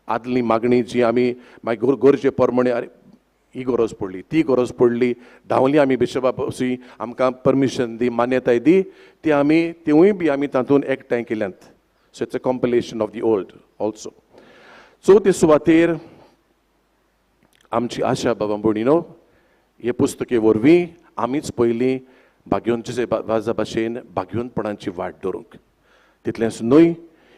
आदली मागणी जी आमी मागीर गरजे प्रमाणे ही गरज पडली ती गरज पडली धांवली आमी बिशपा बसी आमकां परमिशन दी मान्यताय दी ती आमी तिवूय बी आमी तातूंत एकठांय केल्यांत. So it's a compilation of the old also. चवथे सुवातेर आमची आशा बाबा भयणीनो, हे पुस्तके वरवीं आमीच पयलीं बागेवन जुजे वाजा भाशेन बागेवनपणाची वाट धरूंक तितलेंच न्हय,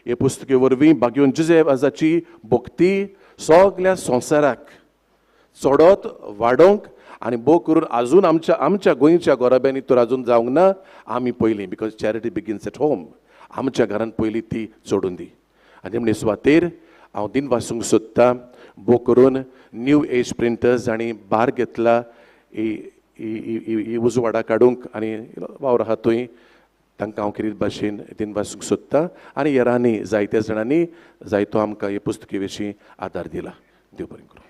हे पुस्तके वरवीं बागेवन जुजे वाजाची भोक्ती सगल्या संवसाराक चडत वाडोवंक आनी भोव करून आजून आमच्या गोंयच्या गोरब्यांनी तर आजून जावंक ना आमी पयलीं because charity begins at home आमच्या घरान पयलीं ती जोडून दी आनी म्हणे सुवातेर हांव दिनवासूंक सोदतां भोव करून न्यू एज प्रिंटर्स आनी भार घेतला ही उजवाडा काडूंक आनी वावर आहा थंय तांकां हांव कितें भाशेन दिनवासूंक सोदतां आनी हेरांनी जायत्या जाणांनी जायतो आमकां हे पुस्तके विशीं आदार दिला देव बरें करूं.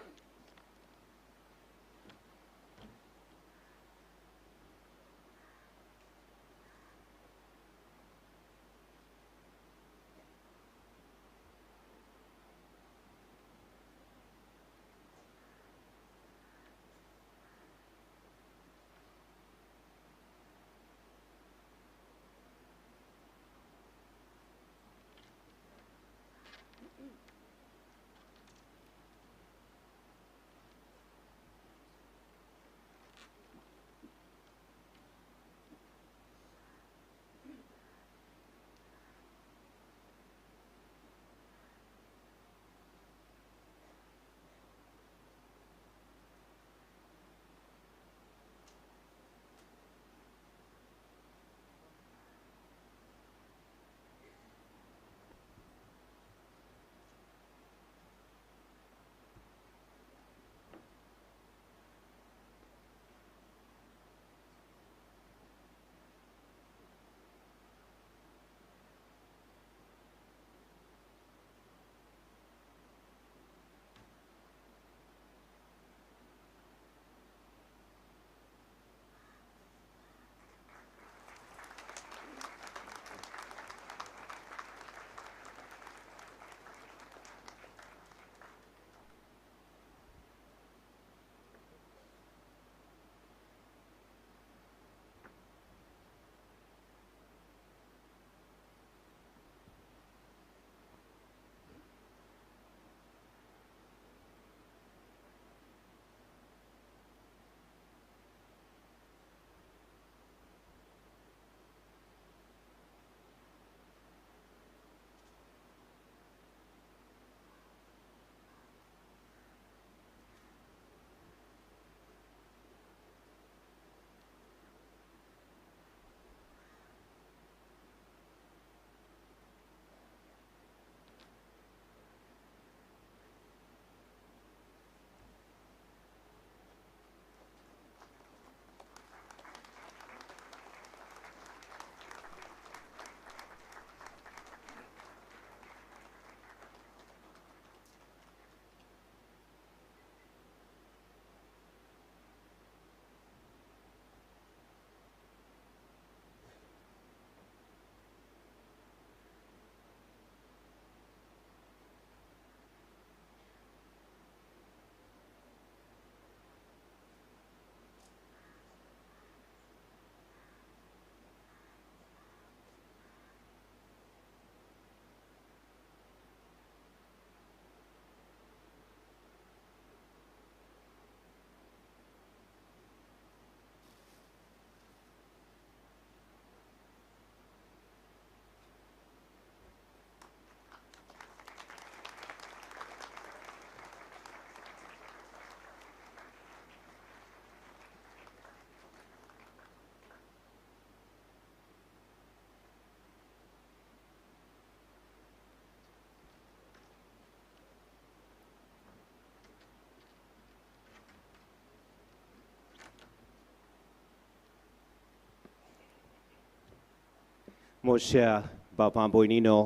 मोठ्या बापा भयणीनो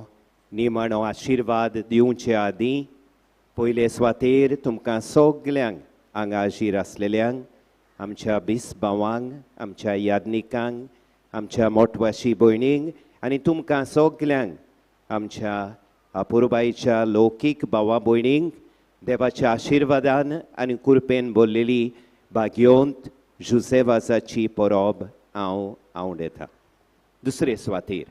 निमाणो आशिर्वाद दिवचे आदीं पयले सुवातेर तुमकां सगल्यांक हांगा हाजीर आसलेल्यांक आमच्या बीस भावांक आमच्या यादनिकांक आमच्या मोठवाशी भयणींक आनी तुमकां सगल्यांक आमच्या अपुरबायेच्या लौकीक भावा भयणींक देवाच्या आशिर्वादान आनी कृपेन भरलेली भाग्योंत जुसेवासाची परब हांव आवडयतां. दुसरे सुवातेर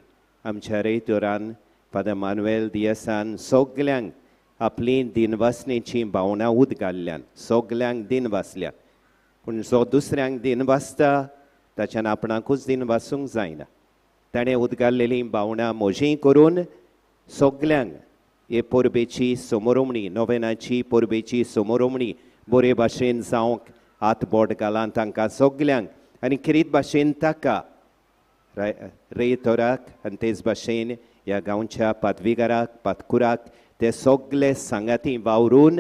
आमच्या रेतोरान फादर मानुएल दियासान सगल्यांक आपली दिनवासनेची भावना उदगाल्ल्यान सगल्यांक दिन वाचल्या पूण जो दुसऱ्यांक दिन वाचता ताच्यान आपणाकूच दिन वाचूंक जायना. ताणें उदगाल्लेली भावना मोजी करून सगल्यांक हे परबेची समोरवणी नोवेनाची परबेची समोरवणी बरे भाशेन जावंक हात बोट घालान तांकां सगल्यांक आनी खरीत भाशेन ताका रेतोराक आनी तेच भाशेन ह्या गांवच्या पदवीकाराक पातकुराक ते सगळे सांगाती वावरून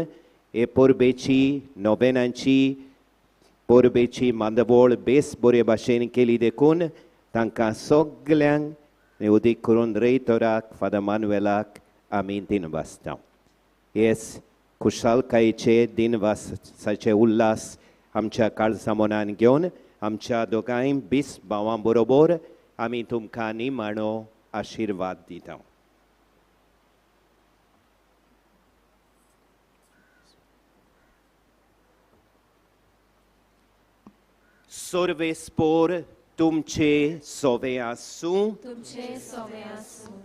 हे पोरबेची नोवेनांची पोरबेची मांदवळ बेस बरे भाशेन केली देखून तांकां सगल्यांक उदीक करून रेतोराक फादर मानुएलाक आमी दिनवासता. हेच खुशालकायेचे दिनवासाचे उल्हास आमच्या काळजा मनान घेवन आमच्या दोगांय बीस भावां बरोबर आमी तुमकां निमाणो आशिर्वाद दिता. सर्वेस्पोर तुमचे सोवे आसूं. तुमचे सोवे आसूं.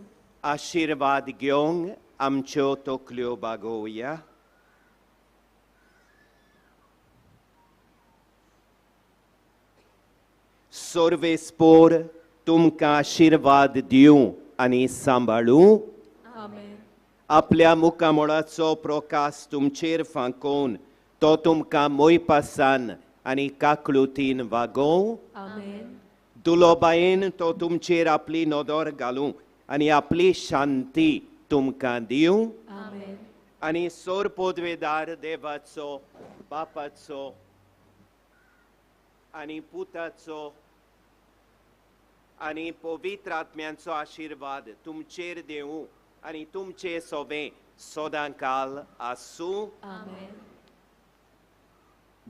आशिर्वाद घेवंक आमच्यो तकल्यो बागोवया. सर्वेस्पोर तुमकां आशिर्वाद दिवं आनी सांबाळूं. आपल्या मुखामोळाचो प्रकाश तुमचेर फांकोवन तो तुमकां मोयपासान आनी काकळुतीन वागोव. दुलोबायेन तो तुमचेर आपली नदर घालूं आनी आपली शांती तुमकां दिवं. आनी सोर पोदवेदार देवाचो बापाचो आनी पुताचो आनी पवित्र आत्म्यांचो आशिर्वाद तुमचेर देवं आनी तुमचे सोबे सदांकाल आसूं.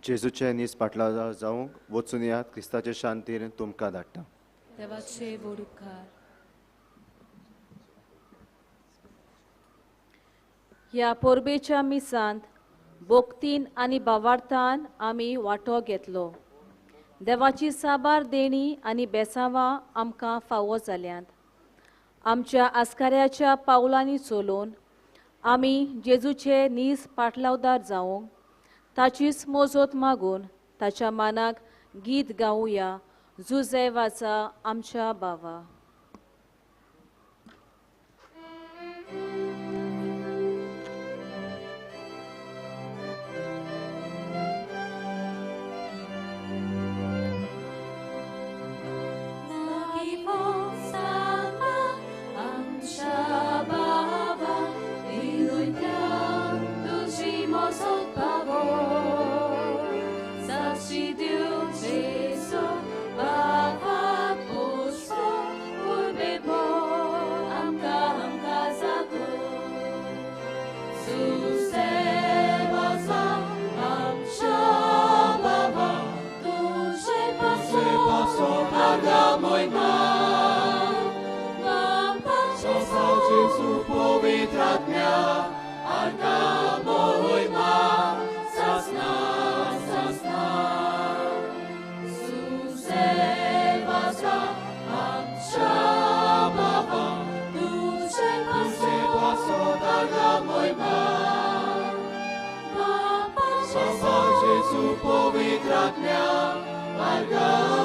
जेजूचे नीस पाटला जावंक वचून यात क्रिस्ताचे शांतीन तुमकां धाडटा. देवाचे व्हड उपकार. ह्या पोरबेच्या मिसांत भोक्तीन आनी भावार्थान आमी वांटो घेतलो. देवाची साबार देणी आनी बेसांवां आमकां फावो जाल्यांत. आमच्या आस्काऱ्याच्या पावलांनी चलोवन आमी जेजूचे नीज पाटलावदार जावंक ताचीच मोजत मागून ताच्या मानाक गीत गावुया. जुजे वाचा आमच्या बावा. Povitratnia, Marga